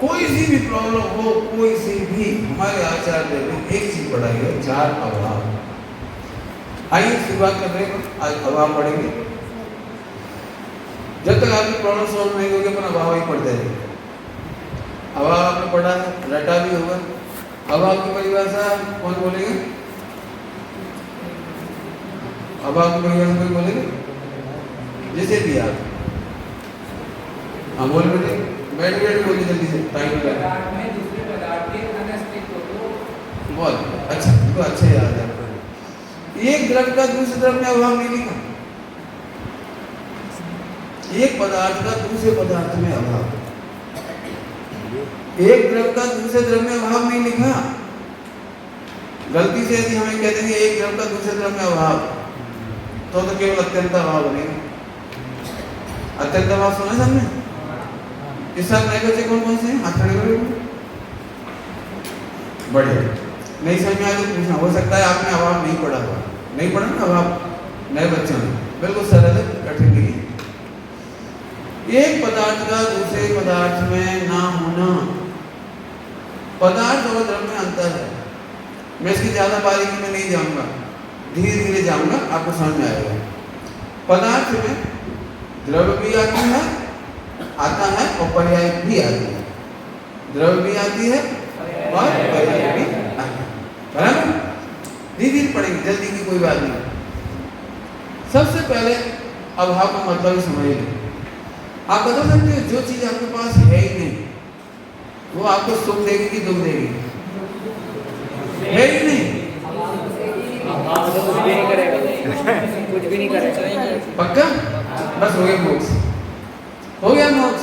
कोई सी भी प्रॉब्लम हो, कोई सी भी, हमारे आचार्य ने एक चीज पढ़ाई है, 4 अभाव। आइए शुरुआत कर रहे हैं, आज अभाव पढ़ेंगे। जब तक आपकी प्रॉब्लम सॉल्व नहीं होगी अपन अभाव ही पढ़ते रहेंगे। अभाव आपने पढ़ा है, रटा भी होगा। अभाव की परिभाषा कौन बोलेंगे? अभाव की परिभाषा कोई बोलेंगे? जैसे भी आप बोल बेटे, बैठ बोलिए जल्दी से, टाइम लगा। बहुत अच्छा, तो अच्छा याद है। एक द्रव्य का दूसरे द्रव्य में अभाव नहीं लिखा, एक पदार्थ का दूसरे पदार्थ में अभाव, एक द्रव्य का दूसरे द्रव्य में अभाव नहीं लिखा। गलती से यदि हमें कहते हैं एक द्रव्य का दूसरे द्रव्य में अभाव, तो केवल अत्यंत अभाव बनेगा। अत्यंत अभाव सुना सबने? इस साल नए बच्चे कौन कौन से हैं? हाथ खड़े करो। बढ़िया, नहीं समझ में आया तो पूछना, हो सकता है आपने अभाव नहीं पढ़ा हुआ, नहीं पढ़ा ना अभाव नए बच्चों ने, बिल्कुल सरल है, कठिन नहीं है। एक पदार्थ का दूसरे पदार्थ में ना होना, पदार्थ और द्रव्य में अंतर है। मैं इसकी ज्यादा बारीकी में नहीं जाऊंगा, धीरे धीरे जाऊंगा, आपको समझ में आएगा। पदार्थ में द्रव्य भी आता है और पर्याय भी आती है। द्रव्य भी आती है और पर्याय भी आती है, बराबर? धीरे धीरे पढ़ेंगे, जल्दी की कोई बात नहीं। सबसे पहले अभाव का मतलब ही समझिए। आप बता सकते हो जो चीज आपके पास है ही नहीं, वो आपको सुख देगी कि दुख देगी? है ही नहीं, कुछ भी नहीं करेगा, कुछ भी नहीं करेगा। पक्का? बस हो गया मोक्ष, हो गया मोक्ष।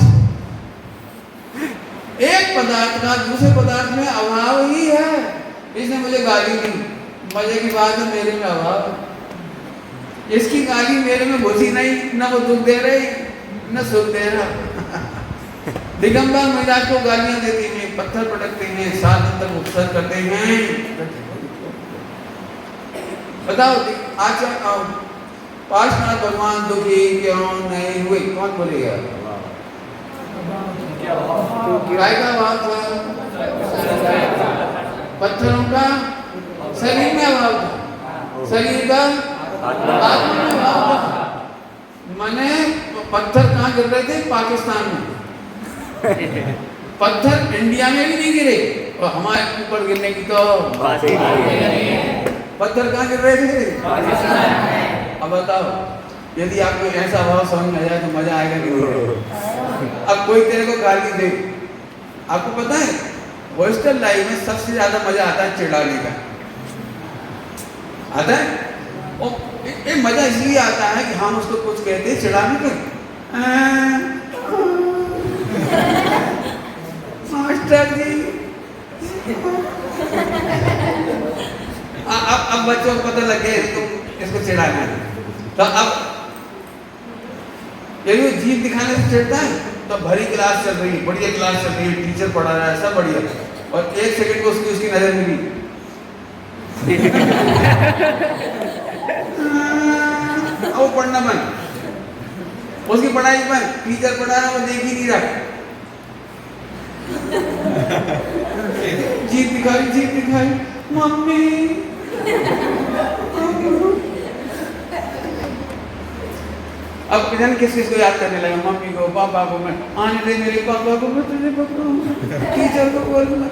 एक पदार्थ का दूसरे पदार्थ में अभाव ही है। इसने मुझे गाली दी, मजे की बात है, मेरे में अभाव है। इसकी गाली मेरे में घुसी नहीं, ना वो दुख दे रही न सुख दे रहा। दिगंबर महिला को गालियां देते हैं, पत्थर पटकते हैं, 7 दिन तक उपसर्ग करते हैं। बताओ आचार्य पार्श्वनाथ भगवान दुखी क्यों नहीं हुए? कौन बोलेगा? किराए का अभाव था, पत्थरों का शरीर में अभाव था, शरीर का आत्मा में अभाव था। माने पत्थर कहाँ गिर रहे थे? पाकिस्तान में। पत्थर इंडिया में भी नहीं गिरे, और हमारे ऊपर गिरने की तो बात ही नहीं है। पत्थर कहाँ गिर रहे थे? अब बताओ, यदि आपको ऐसा अभाव समझ में आ जाए तो मजा आएगा कि नहीं? अब कोई तेरे को गाली दे, आपको पता है वेस्टर्न लाइफ में सबसे ज्यादा मजा आता है चिढ़ाने का। आता है? और ये मजा इसलिए आता है कि हम उसको कुछ कहते हैं चिढ़ाने का, मास्टर जी। अब बच्चों को पता लग गया इसको चिढ़ाना है, तो अब यदि वो जीभ दिखाने से चिढ़ता है, तो भरी क्लास चल रही है, बढ़िया क्लास चल रही है, टीचर पढ़ा रहा है, सब बढ़िया, और 1 सेकंड को उसकी नजर मिली, वो पढ़ना बंद, उसकी पढ़ाई बंद, टीचर पढ़ा रहा है, वो देख ही नहीं रहा। जीभ दिखाई, मम्मी। अब किधर किस को याद करने लगा? मम्मी को, पापा को, मैं आने दे मेरे पापा को, मैं तुझे पकड़ूंगा, टीचर को बोलूंगा।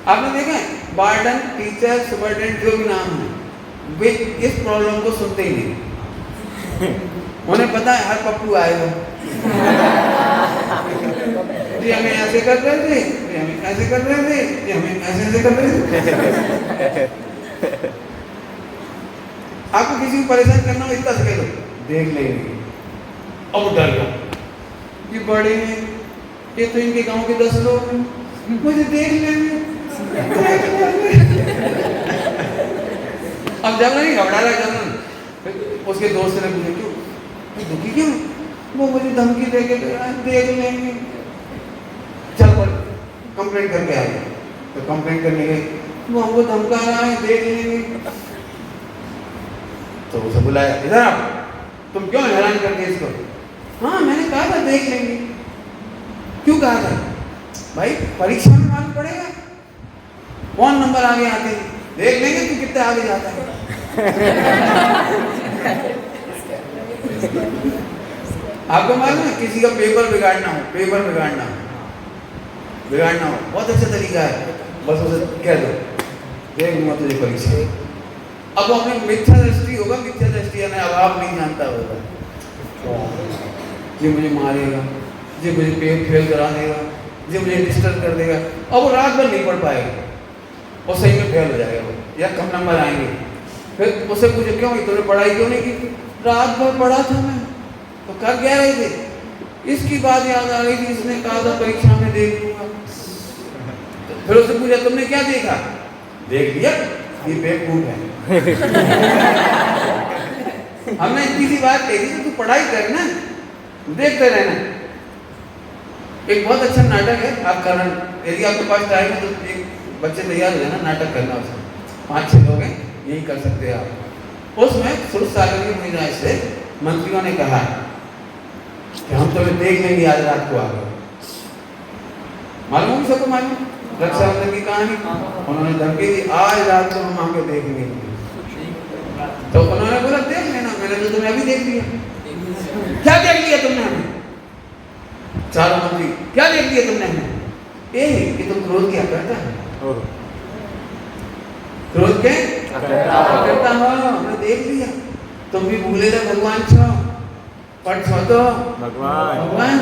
आपने देखा है वार्डन, टीचर, सुपरडेंट जो भी नाम है, वे इस प्रॉब्लम को सुनते ही नहीं। उन्हें पता है हर पप्पू आएगा, जी हमें ऐसे कर रहे थे, हमें ऐसे कर रहे थे, हमें ऐसे कर रहे थे। आपको किसी को परेशान करना हो, इतना से कह दो, देख लेंगे। अब डर गया, ये बड़े हैं, ये तो इनके गांव के 10 लोग हैं, मुझे देख लेंगे। अब जब नहीं घबरा रहा, जब उसके दोस्त ने पूछा क्यों दुखी क्यों? वो मुझे धमकी दे के देख लेंगे। चल पर कंप्लेंट करके आ गए, तो कंप्लेंट करने गए, वो हमको धमका रहा है, देख लेंगे। तो उसे बुलाया, इधर आप, तुम क्यों हैरान करते इसको? हाँ मैंने कहा था देख लेंगे। क्यों कहा था? भाई परीक्षा में मालूम पड़ेगा कौन नंबर आगे आते हैं, देख लेंगे तू कितने आगे जाता है। आपको मालूम है किसी का पेपर बिगाड़ना हो बहुत अच्छा तरीका है, बस उसे कह दो देख लूंगा तुझे परीक्षा। अब वो अपने मिथ्या दृष्टि यानी अभाव नहीं जानता होगा, ये मुझे मारेगा, ये मुझे पेपर फेल करा देगा, ये मुझे डिस्टर्ब कर देगा, और वो रात भर नहीं पढ़ पाएगा और सही में फेल हो जाएगा वो, या कम नंबर आएंगे। फिर उससे पूछे क्यों तुमने पढ़ाई क्यों नहीं की? रात भर पढ़ा था मैं, तो कर क्या रहे थे? इसकी बात याद आ गई थी, इसने कहा था परीक्षा में देख लूंगा। तो फिर उससे पूछा तुमने क्या देखा? देख लिया ये बेवकूफ है। हमने इतनी सी बात कही थी तू पढ़ाई करना, देखते रहना। एक बहुत अच्छा नाटक है, आप करना, यदि आपके पास टाइम है तो एक बच्चे तैयार हो जाना, नाटक करना उसमें 5-6 लोग हैं, यही कर सकते हैं आप। उसमें सुरत सागर की महिला से मंत्रियों ने कहा कि हम तुम्हें देख लेंगे आज रात को आकर। मालूम सबको मालूम रक्षाबंधन की कहानी, उन्होंने धमकी दी आज रात को हम आके देखेंगे। तो उन्होंने बोला देख लेना, मैंने तो तुम्हें अभी देख लिया। क्या देख लिया तुमने हमें? चारों मंत्री क्या देख लिया तुमने हमें? ये कि तुम क्रोध क्या करता है, क्रोध के करता हो, हमने देख लिया। तुम भी भूले थे भगवान छो, पढ़ छो तो भगवान।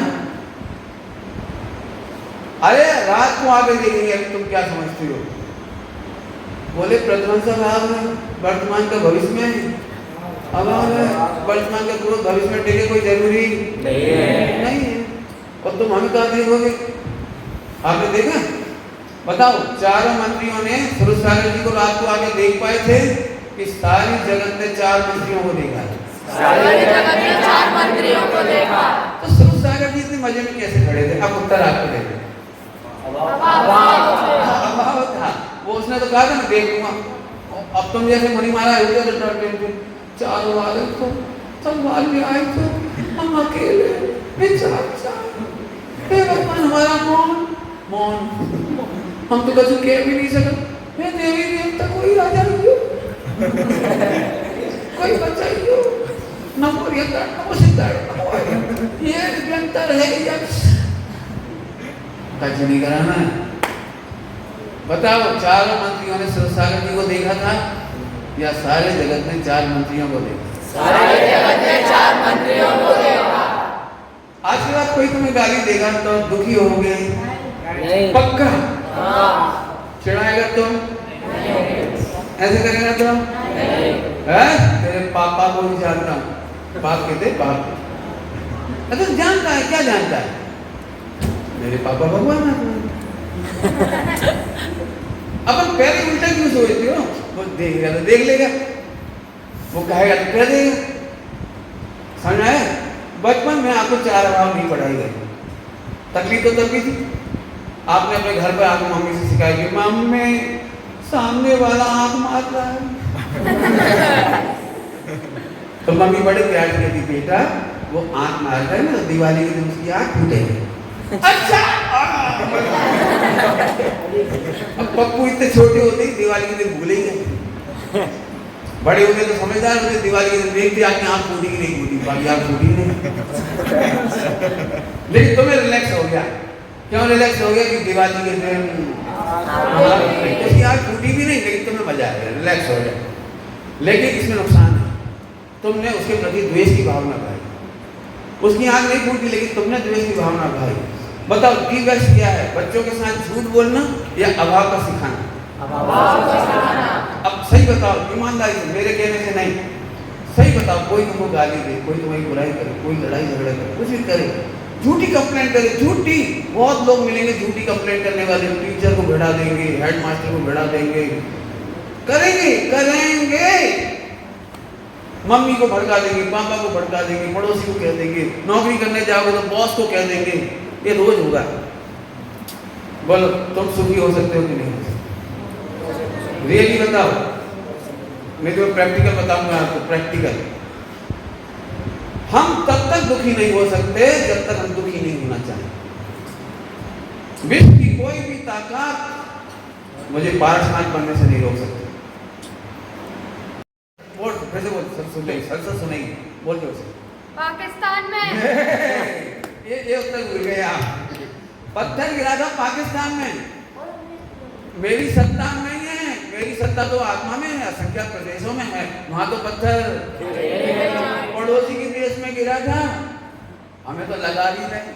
अरे रात को आके देखेंगे, अभी तुम क्या समझती हो? बोले प्रध्वंस अभाव है, वर्तमान का भविष्य में अभाव है, वर्तमान का क्रोध भविष्य में टेके कोई जरूरी नहीं है। और तुम हमें कहा देखोगे? आपने देखा? बताओ, चारों मंत्रियों ने सुरत सागर जी को रात को आके देख पाए थे कि सारी जगत ने 4 मंत्रियों को देखा? सारी जगत ने 4 मंत्रियों को देखा। तो सुरत सागर जी इतने मजे में कैसे खड़े थे? अब उत्तर आपको देते। अभाव था वो, उसने तो कहा था मैं देख लूंगा। अब तुम जैसे मुनि महाराज हो गए तो डरते थे, चारों वाले तो तलवार में आए तो हम अकेले भगवान हमारा मौन, हम तो कभी कह भी नहीं सकते। मैं देवी देवता कोई राजा नहीं हो, कोई बचाइयो, नमो सिद्धार्थ, ये निरंतर है यार, कुछ नहीं कराना है। बताओ, चारों मंत्रियों ने सुरत सागर जी को देखा था या सारे जगत ने 4 मंत्रियों को देखा? सारे जगत ने 4 मंत्रियों को देखा। आज के बाद कोई तुम्हें गाली देगा तो दुखी होगे? पक्का? चिढ़ाएगा तुम? ऐसे करेगा तुम? तेरे पापा को भी जानता हूँ, बाप कहते बाप। अच्छा जानता है, क्या जानता है? मेरे पापा भगवान है। अपन पहले उल्टा क्यों सोचते हो? वो देखेगा तो देख लेगा, वो कहेगा तो कह देगा। समझ आया? बचपन में आपको 4 अभाव नहीं पढ़ाई गई, तकलीफ तो तब भी थी। आपने अपने घर पर आकर मम्मी से शिकायत की, मम्मी सामने वाला आंख मार रहा है। तो मम्मी बड़े प्यार से कहती बेटा वो आंख मार रहा है ना, दिवाली के दिन उसकी आंख टूटेगी। अच्छा। अब पप्पू इतने छोटे होते ही दिवाली के दिन भूले ही गए, बड़े होते तो समझदार होते, दिवाली के दिन देखते आके आंख टूटी की नहीं टूटी, बाकी आंख टूटी नहीं। लेकिन तुम्हें रिलैक्स हो गया, क्यों रिलैक्स हो गया? कि दिवाली के दिन उसकी आंख टूटी भी नहीं, लेकिन तुम्हें मजा आया, रिलैक्स हो गया। लेकिन इसमें नुकसान है, तुमने उसके प्रति द्वेष की भावना भाई, उसकी आंख नहीं टूटी लेकिन तुमने द्वेष की भावना भाई। बताओ की बेस्ट क्या है? बच्चों के साथ झूठ बोलना या अभाव का सिखाना? अब सही बताओ ईमानदारी से, मेरे कहने से नहीं, सही बताओ। कोई तुमको गाली दे, कोई तुम्हारी बुराई करे, कोई लड़ाई झगड़ा करे, कुछ भी करे, झूठी कंप्लेंट करे, झूठी, बहुत लोग मिलेंगे झूठी कंप्लेंट करने वाले, टीचर को भिड़ा देंगे, हेड मास्टर को भिड़ा देंगे, करेंगे, मम्मी को भड़का देंगे, पापा को भड़का देंगे, पड़ोसी को कह देंगे, नौकरी करने जाओगे तो बॉस को कह देंगे। ये रोज होगा। बोलो तुम सुखी हो सकते हो कि नहीं हो सकते? रियली बताओ, मैं तुम्हें प्रैक्टिकल बताऊंगा आपको, प्रैक्टिकल। हम तब तक दुखी नहीं हो सकते जब तक हम दुखी नहीं होना चाहें। विश्व की कोई भी ताकत मुझे पारसनाथ बनने से नहीं रोक सकती। बोल, फिर से बोल, सब सुन लेंगे, सब सुनेंगे, बोल के उसे। पाकिस्तान में ये उत्तर भूल गए आप। पत्थर गिरा था पाकिस्तान में, मेरी सत्ता नहीं है, मेरी सत्ता तो आत्मा में है, असंख्यात प्रदेशों में है, वहां तो पत्थर पड़ोसी के देश में गिरा था, हमें तो लगा भी नहीं,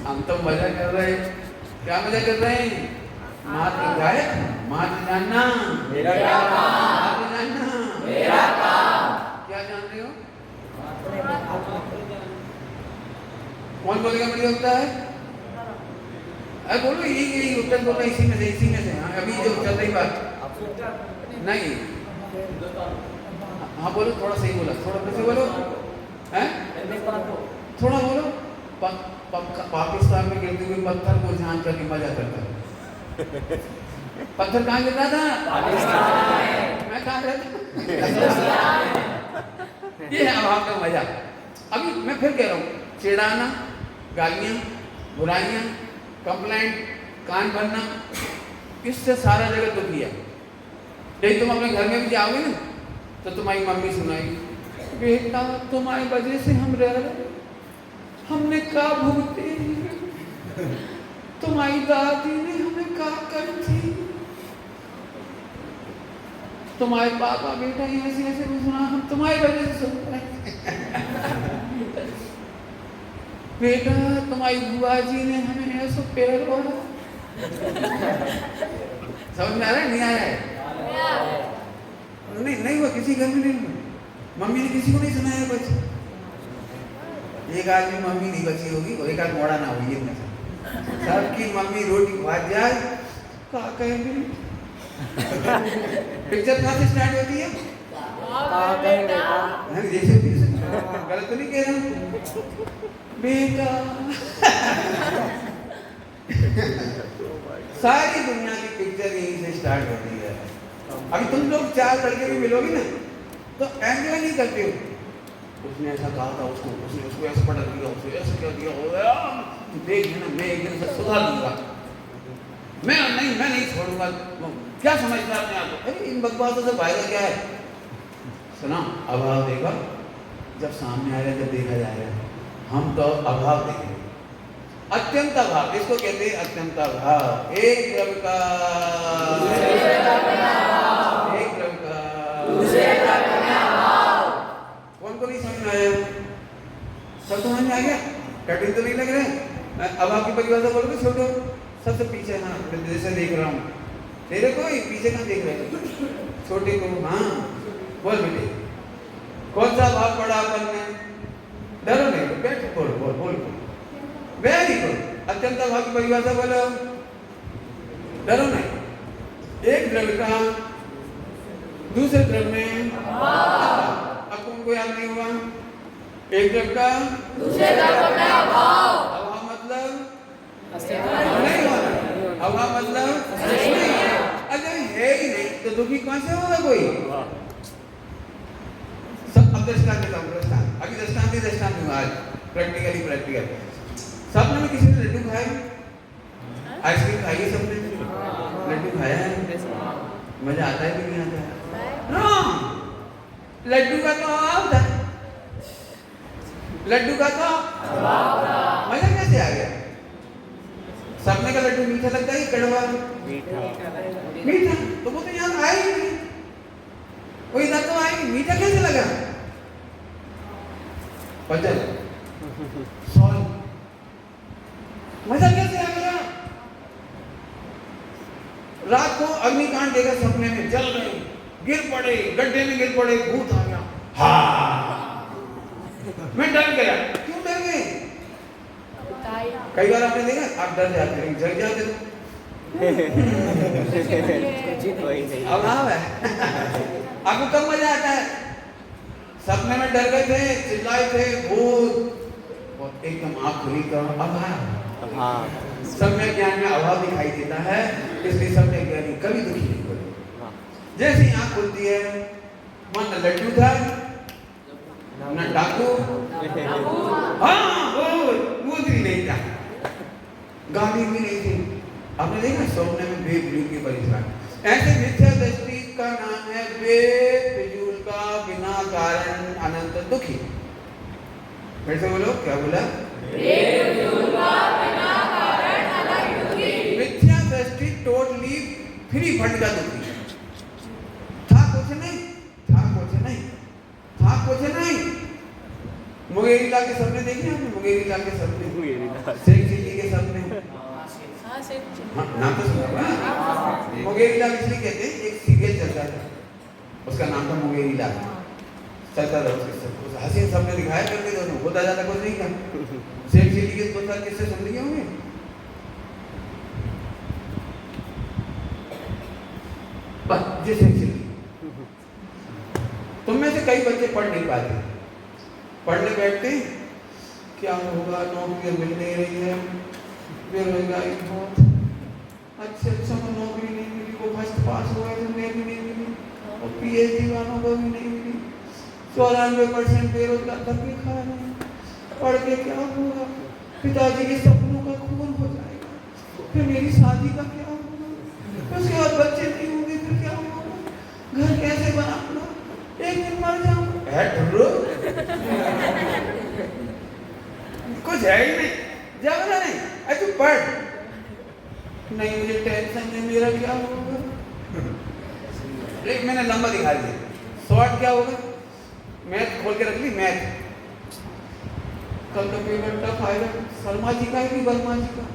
हम तो मजा कर रहे हैं। क्या मजा कर रहे हैं? मात्र गाय, मात्र जानना मेरा काम, मात्र जानना मेरा काम। क्या जान रहे हो? कौन बोलेगा मेरी होता है? अरे बोलो, यही उत्तर बोलो, इसी में से। हाँ, अभी जो चल रही बात नहीं। हाँ बोलो, थोड़ा सही बोला, थोड़ा कैसे बोलो, हैं? थोड़ा बोलो। पाकिस्तान में गिरते हुए पत्थर को ध्यान करके मजा करता है। पत्थर कहाँ गिर रहा था? पाकिस्तान। मैं कहाँ रहता? ये है अभाव का मजा। अभी मैं फिर कह रहा हूँ, चिढ़ाना, गालियाँ, बुराइयाँ, कंप्लेंट, कान भरना, इससे सारा जगत दुखी है। यदि तुम अपने घर में भी जाओगे ना, तो तुम्हारी मम्मी सुनाएगी, बेटा तुम्हारी वजह से हम रह रहे, हमने का भुगते, तुम्हारी दादी ने हमें का कर थी, तुम्हारे पापा बेटा ऐसे ऐसे सुना, हम तुम्हारी वजह से सुन रहे। बेटा तुम्हारी बुआ जी ने हमें ऐसा पैर ओढ़ा। समझ में आ रहा है? नहीं आ रहा है? नहीं हुआ, किसी घर में नहीं हुआ। मम्मी ने किसी को नहीं सुनाया कुछ। एक आदमी मम्मी नहीं बची होगी और एक आध मोड़ा ना होगी, सबकी मम्मी रोटी भाग जाए, क्या कहेंगे? पिक्चर कहाँ से स्टार्ट होती है? जैसे गलत तो नहीं कह रहा हूँ? बेटा सारी दुनिया की पिक्चर यहीं से स्टार्ट होती है। अभी तुम लोग चार लड़के भी मिलोगे ना, तो एंजॉय नहीं करते हो, उसने ऐसा कहा था उसको, उसने उसको ऐसा पटक दिया, उसने ऐसा क्या दिया, हो गया देख ना, मैं एक दिन से सुधार दूंगा, मैं नहीं छोड़ूंगा। क्या समझता है अपने आप को? अरे इन बकवासों से फायदा क्या है? सुना, अभाव देखा जब सामने आएगा, जब देखा जाएगा, हम तो अभाव देखेंगे, अत्यंत अभाव, इसको कहते हैं अत्यंत अभाव। एक द्रव्य का कौन को नहीं समझ में आया? सब समझ में आ गया? कठिन तो नहीं लग रहा है? अब आपकी परिभाषा बोलोगे छोटो, सबसे पीछे। हाँ, जैसे देख रहा हूँ तेरे को, पीछे कहाँ देख रहे हो? छोटे को। हाँ बोल बेटे, कौन सा भाव पढ़ा अपन ने? डरो नहीं, बैठ, बोल। Very good. अत्यंत भाव की परिभाषा बोलो, डरो नहीं। एक द्रव्य का दूसरे द्रव्य में, अब तुमको याद नहीं हुआ? एक द्रव्य का दूसरे द्रव्य में अभाव। अभाव मतलब नहीं होना, अभाव मतलब नहीं। अगर है ही नहीं तो दुखी कौन से होगा कोई? सब अब दृष्टांत देता हूँ, दृष्टांत अभी दृष्टांत दूंगा आज, प्रैक्टिकल। सबने में किसी ने लड्डू खाए? आइसक्रीम खाई है सबने? लड्डू खाया है? मजा आता है कि नहीं आता है? लड्डू का तो अभाव था, लड्डू का तो मजा कैसे आ गया? सबने का लड्डू मीठा लगता है, कड़वा मीठा, तो वो तो यहाँ आए ही नहीं, वो इधर तो आए, मीठा कैसे लगा? पजल सॉल्व, मजा कैसे आ गया? रात को अग्निकांड देखा सपने में, जल गए, गिर पड़े, गड्ढे में गिर पड़े, भूत आ गया। मैं डर गया। क्यों डर गए? कई बार आपने देखा, आप डर जाते हैं, जग जाते हो। अभाव है। आपको कब मजा आता है? सपने में डर गए थे, चिल्लाए थे, भूत, और एकदम आँख खुली तो अभाव। सम्यक ज्ञान में अभाव दिखाई देता है, इसलिए सम्यक ज्ञानी कभी दुखी नहीं होते। जैसे ही आँख खुलती है, मन न लड्डू था, न डाकू, हाँ भूत भी नहीं था, गाली भी नहीं थी, आपने देखा सौम्य में बे ब्लू के परिश्रम। ऐसे मिथ्या दृष्टि का नाम है बे फिजूल का बिना कारण अनंत दुखी। फिर से बोलो, क्या बोला? मिथ्या दृष्टि टोटली फ्री फंड का दुखी। था कुछ नहीं, था कुछ नहीं, था कुछ नहीं। मुंगेरी लाल के सपने देखे आपने? मुंगेरी लाल के सपने, शेख चिल्ली के सपने। हाँ, नाम तो सुना होगा। मुंगेरी लाल इसलिए कहते हैं, एक सीरियल चलता था, उसका नाम था मुंगेरी लाल। चलता था उसके सब हसीन सपने दिखाया करके दोनों, होता जाता कुछ नहीं था। शेख चिल्ली के 2-4 किस्से सुन लिए होंगे। बस ये शेख चिल्ली। तुम में से कई बच्चे पढ़ नहीं पाते, पढ़ने बैठते क्या होगा, नौकरी मिल नहीं रही है, बेरोजगारी बहुत, अच्छा को नौकरी नहीं मिली, वो फर्स्ट पास हुआ है उन्हें भी नहीं मिली, और पीएचडी वालों को भी नहीं मिली, 94% बेरोजगार धक्के खा रहे हैं। पढ़ के क्या होगा, पिताजी के सपनों का खून हो जाएगा, फिर मेरी शादी का क्या होगा, उसके बाद बच्चे नहीं होंगे, फिर क्या होगा, घर कैसे बनाऊंगा, एक दिन मर जाऊंगा। कुछ है ही नहीं, जबरा नहीं, तू पढ़। नहीं मुझे टेंशन है, मेरा क्या होगा। एक मैंने लंबा दिखा दिया, शॉर्ट क्या होगा, मैथ खोल के रख ली, मैथ। कल का पेपर टफ आएगा, शर्मा जी का है कि वर्मा जी का?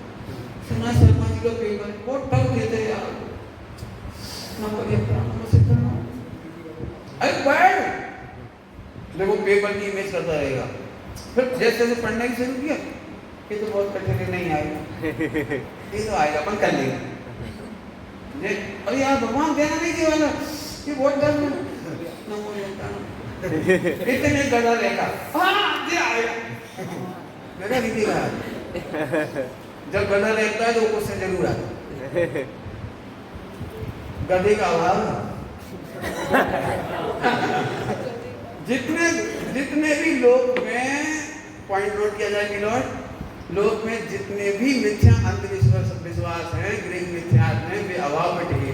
सुना शर्मा जी का पेपर बहुत टफ देते हैं यार। नंबर से अरे पढ़, देखो पेपर की इमेज करता रहेगा। फिर जैसे जैसे पढ़ना ही शुरू किया, ये तो बहुत कठिन है, नहीं आएगा, ये तो आएगा, अपन कर लेंगे। अरे यार भगवान देना नहीं चाहिए वाला, ये बहुत डर है। इतने गधा रहेगा, हाँ ये आएगा, गधा दिखेगा। जब गधा रहता है तो वो क्वेश्चन जरूर आता है। गधे का अभाव जितने भी लोग में, पॉइंट नोट किया जाए मिलोट, लोग में जितने भी मिथ्या अंधविश्वास हैं, गृह मिथ्यात्व हैं, वे अभाव में टिके।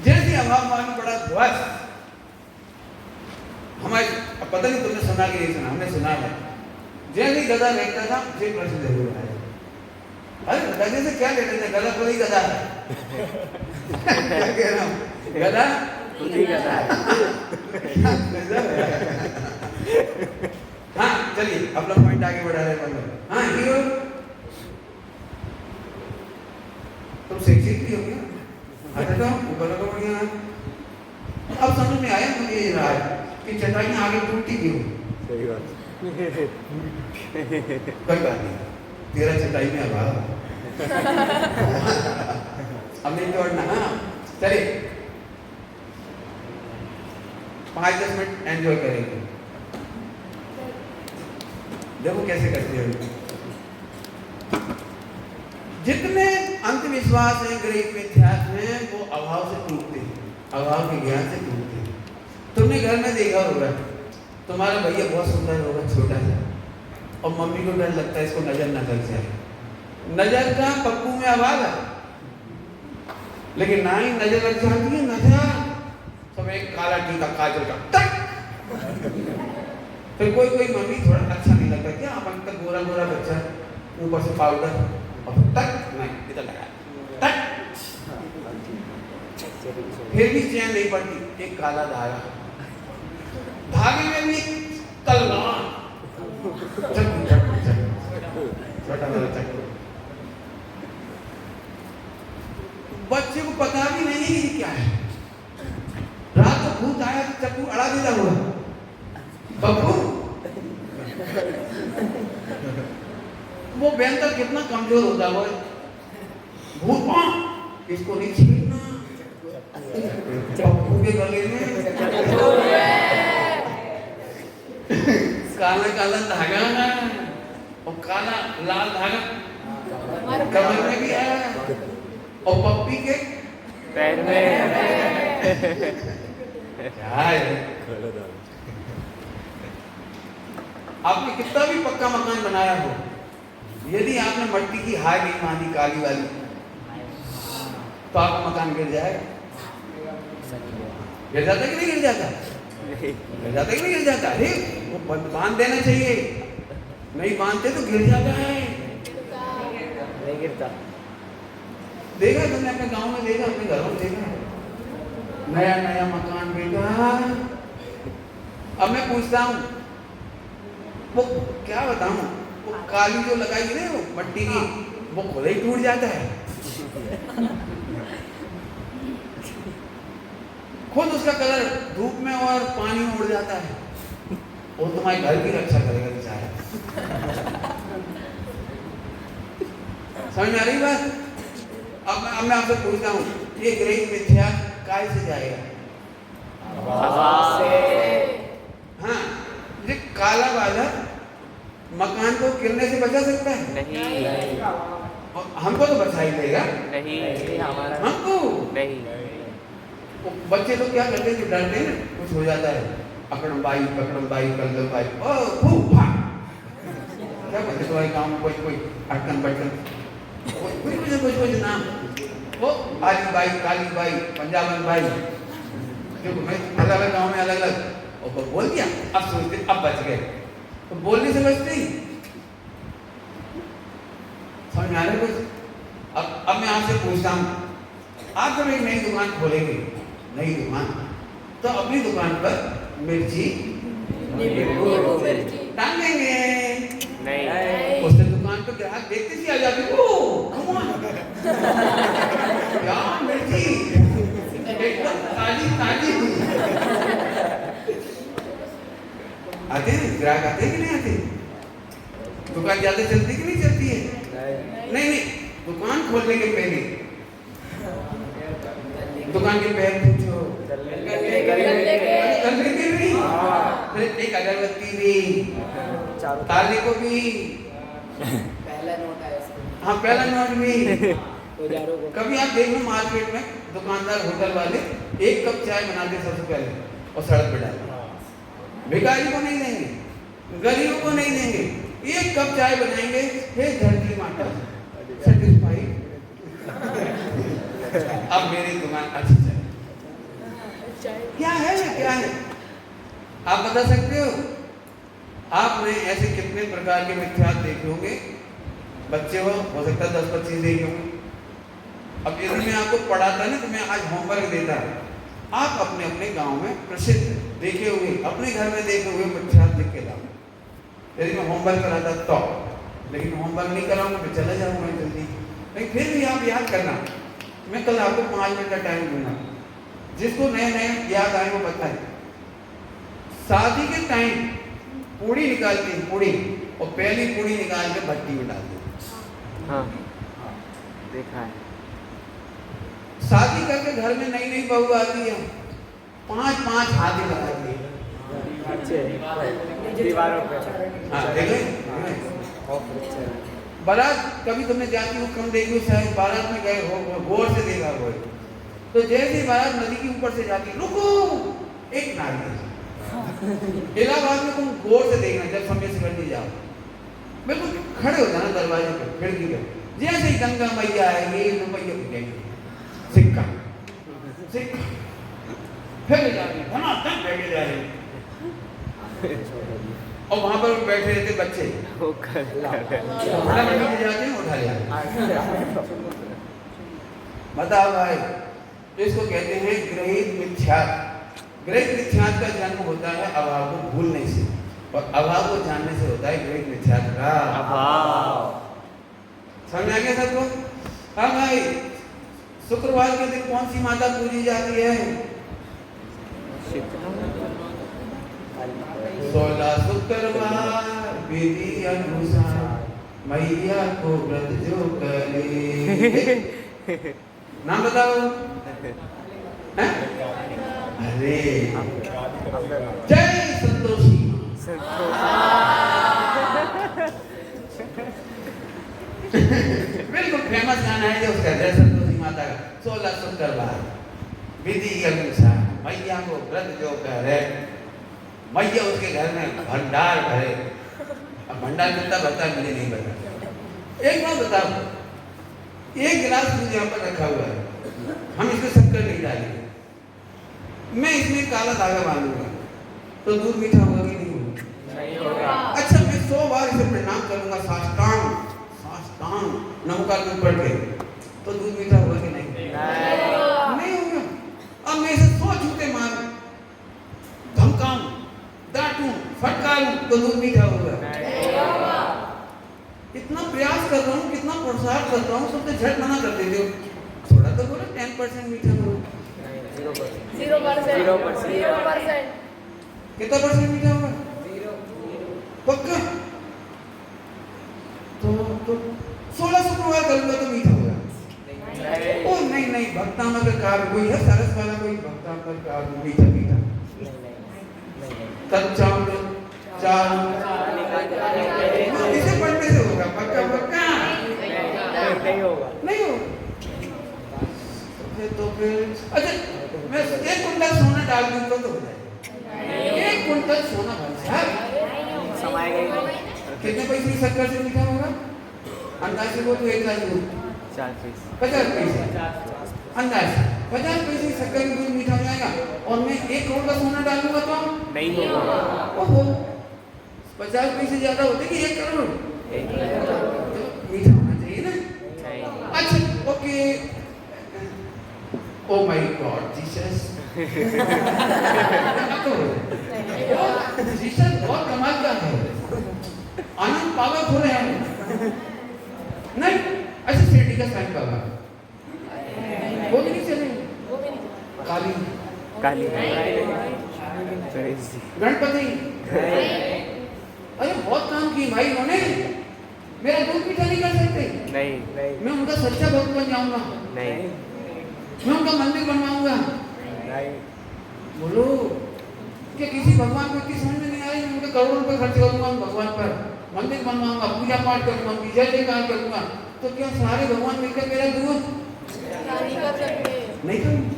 जैसे अभाव मालूम पड़ा ध्वस्त, हमारे पता नहीं तुमने सुना कि नहीं सुना, हमने सुना है। जैसे गधा देखता था, ये प्रश्न जरूर आया, अरे गधे से क्या लेते थे, गधा कोई गधा है। क्या कह रहा हूँ, गधा खुदी गधा है। हाँ चलिए अपना पॉइंट आगे बढ़ा रहे हैं। हाँ हीरो तुम शिक्षित भी हो गया, अच्छा तो ऊपर लगा बढ़िया। अब समझ में आया मुझे ये रहा है कि चटाइयाँ आगे टूटी क्यों। सही बात, कोई बात नहीं, तेरा चटाई में अभाव। अब नहीं तोड़ना। हाँ चलिए 5-10 मिनट एंजॉय करेंगे। देखो कैसे करते हैं। जितने अंधविश्वास हैं, गृह मिथ्यात्व हैं, वो अभाव से टूटते हैं, अभाव के ज्ञान से टूटते हैं। तुमने घर में देखा होगा, तुम्हारा भैया बहुत सुंदर होगा, छोटा सा, और मम्मी को डर लगता है इसको नजर न लग जाए। नजर का पप्पू में अभाव है, लेकिन ना ही नजर लग जाती है, नजर सब एक काला टीका काजल का टक। फिर कोई कोई मम्मी थोड़ा अच्छा नहीं लगता, क्या अपन का गोरा गोरा बच्चा, ऊपर से पाउडर और टक, नहीं इधर लगा टक, फिर भी चैन नहीं पड़ती, एक काला धागा, धागे में भी तलवार, छोटा वाला चक्कू। बच्चे को पता भी नहीं है कि क्या है। रात को भूत आया तो चक्कू अड़ा देता हुआ बब्बू, वो भयंकर कितना कमजोर होता है वो भूत। इसको नहीं छीनना, बब्बू के गले में काला काला धागा और काला लाल धागा कमर में भी है और पप्पी के पैर में। क्या है, आपने कितना भी पक्का मकान बनाया हो, यदि आपने मट्टी की हाय नहीं बांधी काली वाली तो आपका मकान गिर जाएगा। गिर जाता कि नहीं गिर जाता? गिर जाता कि नहीं गिर जाता? अरे वो बांध देना चाहिए, नहीं बांधते तो गिर जाता है। नहीं गिरता। देखा तुमने अपने गांव में, देखा अपने घरों में, देखा नया नया मकान बेटा। अब मैं पूछता हूँ, वो क्या बताऊं, वो काली जो लगाई ना वो मट्टी की, वो खुद ही टूट जाता है। खुद उसका कलर धूप में और पानी में उड़ जाता है। वो तुम्हारे घर की रक्षा करेगा बेचारा। समझ में आ रही बात? अब मैं आपसे पूछता हूँ, ये ग्रह मिथ्या काय से जाएगा? हाँ, ये काला वाला मकान को गिरने से बचा सकता है? नहीं। और हमको तो बचा ही देगा। नहीं हमारा हमको नहीं। वो बच्चे तो क्या करते हैं, जो डरते हैं ना, कुछ हो जाता है, पकड़म बाई कल बाई, ओ फू फा, क्या बोलते तुम्हारे गाँव में कोई अटकन बटकन कुछ नाम, वो आली by, Kali Bai, Punjaban by, देखो मैं अलग अलग गाँव में अलग अलग, और बोल दिया, अब सोचते अब बच गए, तो बोलने से बचते ही। समझ में आ रहा है कुछ? अब मैं आपसे पूछता हूँ, आप जब एक नई दुकान खोलेंगे, नई दुकान, तो अपनी दुकान पर मिर्ची टांगेंगे? नहीं। उससे दुकान पर ग्राहक देखते ही आ जाते, ओ come on, क्या मिर्ची एकदम ताजी ताजी। आते हैं ग्राहक, आते हैं कि नहीं आते? दुकान ज्यादा चलती कि नहीं चलती है? नहीं, दुकान खोलने के पहले दुकान के पहले पूछो, गले के भी, फिर एक अगरबत्ती भी, ताले को भी, पहला नोट आया इसका। हाँ पहला नोट भी। औजारों को कभी आप देख लो मार्केट में दुकानदार होटल वाले एक कप चाय बनाते सबसे पहले और सड़क पे डालते, भिखारी को नहीं देंगे, गरीबों को नहीं देंगे, एक कप चाय बनाएंगे, हे धरती माता सेटिस्फाई, अब मेरी दुकान अच्छी चले। क्या है ये, क्या है आप बता सकते हो? आपने ऐसे कितने प्रकार के मिथ्यात देखे होंगे? बच्चे हो सकता है 10-25 देखे होंगे। अब यदि मैं आपको पढ़ाता ना, तो मैं आज होमवर्क देता, आप अपने अपने गांव में प्रसिद्ध देखे हुए, अपने घर में देखे हुए मिथ्यात लिख के लाओ। यदि मैं होमवर्क कराता तो, लेकिन होमवर्क नहीं कराऊंगा तो चला जाऊंगा जल्दी, लेकिन फिर भी आप याद करना। मैं कल आपको 5 मिनट का टाइम दूंगा, जिसको नए नए याद आए वो बताए। शादी के टाइम पूड़ी निकालते हैं, पूड़ी, और पहली पूड़ी निकाल के भट्टी में डाल देते। हाँ देखा है। शादी करके घर में नई नई बहू आती है, 5-5 हाथी लगाती है। अच्छे दीवारों पे। हाँ देखे? बारात कभी तुमने जाती हो कम देखी हो, शायद बारात में गए हो, गौर से देखा हो, तो जैसे ही बारात नदी के ऊपर से जाती, रुको, एक नारी। इलाहाबाद में तुम गौर से देखना, जब समय से करने जाओ, बिल्कुल खड़े हो जाना दरवाजे पे, खिड़की पे, जैसे ही गंगा मैया आएगी, रुपये उठेंगे, सिक्का सिक्का, फिर जाती धनाधन बैठे जा रहे, और वहां पर बैठे रहते बच्चे, जाते हैं उठा ले। बताओ भाई, इसको कहते हैं ग्रहित मिथ्यात। ग्रहित मिथ्यात का जन्म होता है अभाव को भूलने से, और अभाव को जानने से होता है ग्रहित मिथ्यात का अभाव। समझ आ गया सबको? हाँ भाई, शुक्रवार के दिन कौन सी माता पूजी जाती है? 16 शुक्रवार विधि अनुसार मैया को व्रत जो करे। नाम बताओ। अरे जय संतोषी। बिल्कुल फेमस गाना है जो उसका, जय संतोषी माता का। 16 शुक्रवार विधि अनुसार मैया को व्रत जो करे, मैया उसके घर में भंडार भरे। अब भंडार कितना भरता है मुझे नहीं पता, एक बात बताओ, एक गिलास दूध यहाँ पर रखा हुआ है, हम इसमें शक्कर नहीं डालेंगे, मैं इसमें काला धागा बांधूंगा, तो दूध मीठा होगा कि नहीं होगा? नहीं होगा। अच्छा, मैं 100 बार इसे प्रणाम करूंगा, साष्टांग साष्टांग नमस्कार में पढ़ के, तो दूध मीठा होगा कि नहीं? नहीं होगा। अब मैं इसे 100 जूते मारूं, धमकाऊं, डांटूं, फटकारूं, तो दूध मीठा होगा? इतना प्रयास कर रहा हूँ, कितना प्रोत्साहन कर रहा हूँ, सबसे झट मना कर देते हो, थोड़ा तो बोलो 10% मीठा होगा। 0%। कितना परसेंट मीठा होगा? पक्का? तो 16 शुक्रवार करूंगा तो मीठा होगा? ओ नहीं, भक्तामृत कार कोई है, सरस वाला कोई भक्तामृत कार मीठा मीठा, तब चार इसे पढ़ने से होगा? पक्का? नहीं होगा। नहीं होगा। तो फिर अच्छा, मैं 1 कुंटल सोना डाल दूं तो हो जाएगा? 1 कुंटल सोना भर समाएगा ही नहीं। कितने पैसे की शक्कर से मीठा होगा? अंदाज से बोलो, 1 गिलास दूध 4 पीस 50 पैसे, अंदाज 50 पैसे की शक्कर में दूध मीठा हो जाएगा, और मैं 1 करोड़ का सोना डालूंगा तो नहीं होगा। ओहो, 50 पैसे ज्यादा होते कि 1 करोड़? तो मीठा होना चाहिए ना? अच्छा okay, oh my God Jesus, Jesus बहुत कमाल का है, आनंद पावरफुल है नहीं? अच्छा, शिरडी का साईं बाबा वो भी नहीं चलेंगे? काली गणपति, अरे बहुत काम किए भाई उन्होंने, मेरा दूध मीठा नहीं कर सकते? नहीं। मैं उनका सच्चा भक्त बन जाऊंगा, नहीं। मैं उनका मंदिर बनवाऊंगा। नहीं। बोलो, क्या किसी भगवान को इतनी समझ में नहीं आ रही? मैं उनके करोड़ों रुपए खर्च करूंगा भगवान पर, मंदिर बनवाऊंगा, पूजा पाठ करूंगा, जय जयकार करूंगा, तो क्या सारे भगवान मिलकर मेरा दूध नहीं कर सकते? नहीं करूंगा?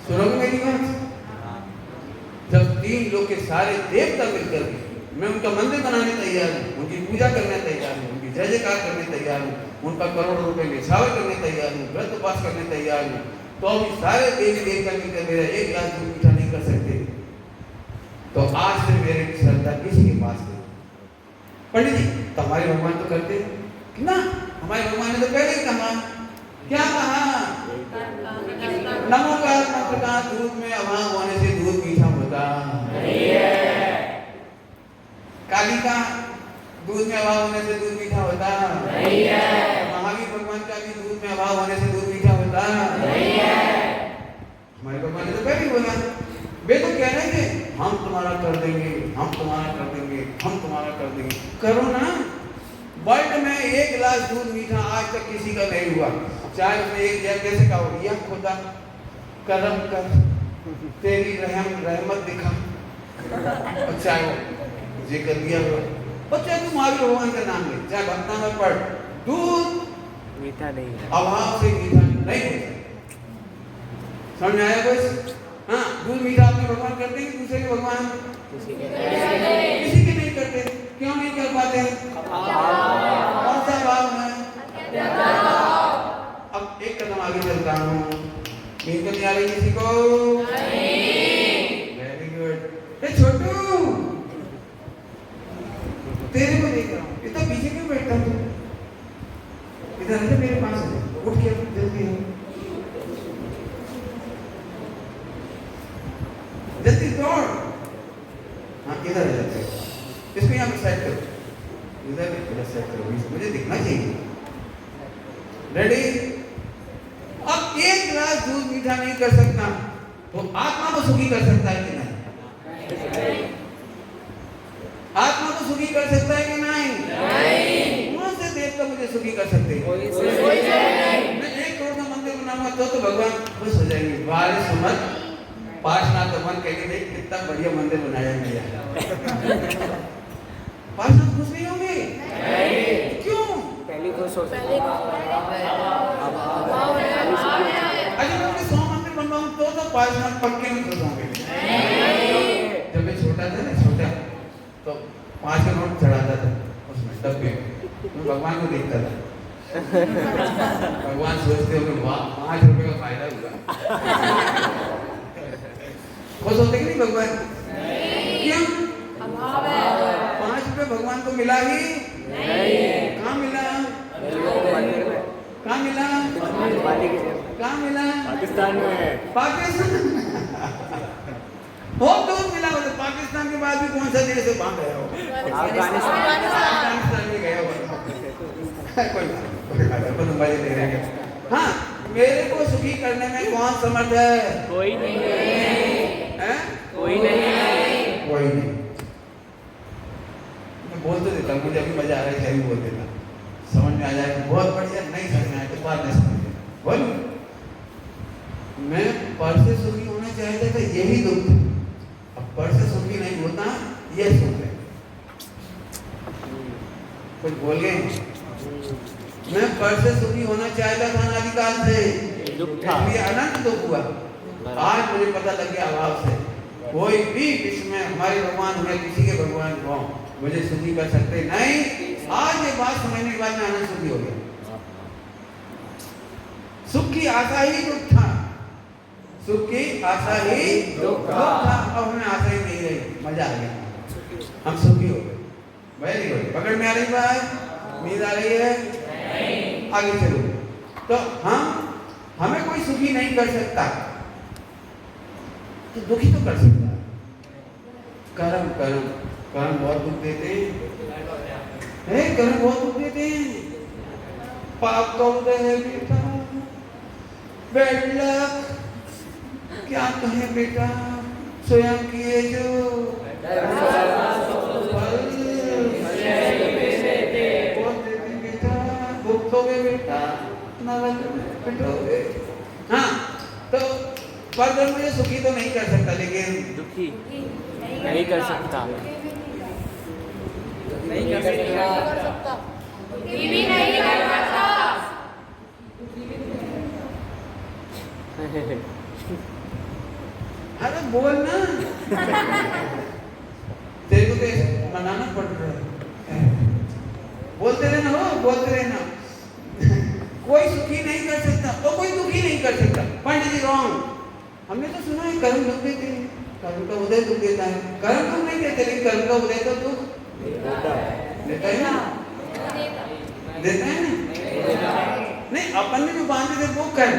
सुनोगे मेरी बात? जब 3 लोग के सारे देवता मिलकर मैं उनका मंदिर बनाने तैयार हूँ, उनकी पूजा करने तैयार हूँ, उनकी जय जयकार करने तैयार हूँ, उनका करोड़ों रुपए निछावर करने तैयार हूँ, व्रत उपास करने तैयार हूँ, तो अभी सारे देवी देवता मिलकर मेरा 1 गिलास दूध मीठा नहीं कर सकते, तो आज से मेरे श्रद्धा किसी के पास नहीं। पंडित जी, तुम्हारे भगवान तो करते ना, हमारे भगवान ने तो पहले ही कहा, क्या कहा? नमोकार मंत्र का दूध में अभाव होने से दूध मीठा होता नहीं है। काली का दूध में अभाव होने से दूध मीठा होता नहीं है। महावीर भगवान का भी दूध में अभाव होने से दूध मीठा होता नहीं है। हमारे भगवान ने तो पहले ही बोला, वे तो कह रहे थे हम तुम्हारा कर देंगे, हम तुम्हारा कर देंगे, हम तुम्हारा कर देंगे, करो ना। वर्ल्ड में 1 गिलास दूध मीठा आज तक किसी का नहीं हुआ, चाहे उसने एक जैसे कहा, या खुदा करम कर, तेरी रहमत दिखा, और चाहे वो जे कर दिया हो, और चाहे तू महावीर भगवान का नाम ले, चाहे भक्ता में पढ़, दूध मीठा नहीं है, अभाव से मीठा नहीं होता। समझ में आया कुछ? हाँ, दूध मीठा अपने भगवान करते हैं, दूसरे के भगवान किसी के नहीं करते। क्यों नहीं कर पाते? कौन सा भाव है? अब एक कदम आगे चलता हूँ, नींद तो नहीं आ रही किसी को? Very good. छोटू, तेरे को देख रहा हूँ, इतना पीछे क्यों बैठता तू? इधर आ मेरे पास, उठ के जल्दी जल्दी दौड़। हाँ, इधर आ जाते, इसको यहाँ पे सेट करो, इधर सेट करो, मुझे दिखना चाहिए। रेडी? अब 1 गिलास दूध मीठा नहीं कर सकता, तो आत्मा को सुखी कर सकता है कि नहीं? आत्मा को सुखी कर सकता है कि नहीं? कौन से देवता मुझे सुखी कर सकते हैं? मैं 1 करोड़ का मंदिर बनाऊंगा तो भगवान खुश हो जाएंगे। बारिश समझ पार्शनाथ भगवान कहेंगे, देख कितना बढ़िया मंदिर बनाया गया। पार्शनाथ खुश नहीं होंगे? क्यों? पहली खुश हो अगर मैं 100 मंदिर बनवाऊं तो पार्शनाथ पक्के में खुश होंगे। जब मैं छोटा था ना, तो 5 का नोट चढ़ाता था उसमें डब्बे, मैं भगवान को देखता था। भगवान सोचते होंगे वाह 5 रुपए का फायदा हुआ। खुश होते कि नहीं भगवान? क्यों? अभाव है। 5 रुपए भगवान को मिला ही कहाँ मिला? कहाँ मिला? कहाँ मिला? पाकिस्तान में पाकिस्तान। बहुत दूर मिला हो तो पाकिस्तान के बाद भी कौन सा देश है वहां गया हो? अफगानिस्तान में गया हो। कोई बात नहीं, ले रहे हैं। हाँ, मेरे को सुखी करने में कौन समर्थ है? कोई नहीं हैं? कोई नहीं कोई नहीं। मैं बोल तो देता हूँ, मुझे अभी मजा आ रहा है, सही बोल देता। समझ में आ जाए तो बहुत बढ़िया, नहीं समझ में आए तो बात नहीं समझ। बोल, मैं पर से सुखी होना चाहता था, यही दुख था। अब पर से सुखी नहीं होता, ये सुख है। कुछ बोल गए? मैं पर से सुखी होना चाहता था अनादिकाल से, दुख था। इसलिए अनंत दुख हुआ। आज मुझे पता लग गया अभाव से कोई भी विश्व में हमारे भगवान हो, किसी के भगवान हो, मुझे सुखी कर सकते नहीं। आज ये बात समझने के बाद मैं अनंत सुखी हो गया। सुख की आशा ही दुख था, सुख की आशा ही दुख था। अब हमें आशा ही नहीं रही, मजा आ गया, हम सुखी हो गए। Very good. पकड़ में आ रही बात? नींद आ रही है? आगे चलो। तो हमें कोई सुखी नहीं कर सकता, तो दुखी तो कर सकता है। कर्म कर्म कर्म बहुत दुख देते हैं, कर्म बहुत दुख देते हैं। पाप का उदय है बेटा, बैड लक, क्या कहें बेटा, स्वयं किए जो बेटा, भुगतोगे बेटा, नरक में पिटोगे। हाँ, तो पर मुझे सुखी तो नहीं कर सकता, लेकिन दुखी नहीं कर सकता। नहीं कर सकता। ये भी नहीं कर सकता। अरे बोल ना। तेरे को तो मनाना पड़ रहा है। बोलते रहना हो, बोलते रहना। कोई सुखी नहीं कर सकता तो कोई दुखी नहीं कर सकता। पंडित जी रॉन्ग। हमने तो सुना है कर्म दुख देते हैं, कर्म का उदय दुख देता है। कर्म दुख नहीं देते, लेकिन कर्म का उदय तो दुख देता है ना, देता है ना। नहीं, अपन ने जो बांधे थे वो कर्म,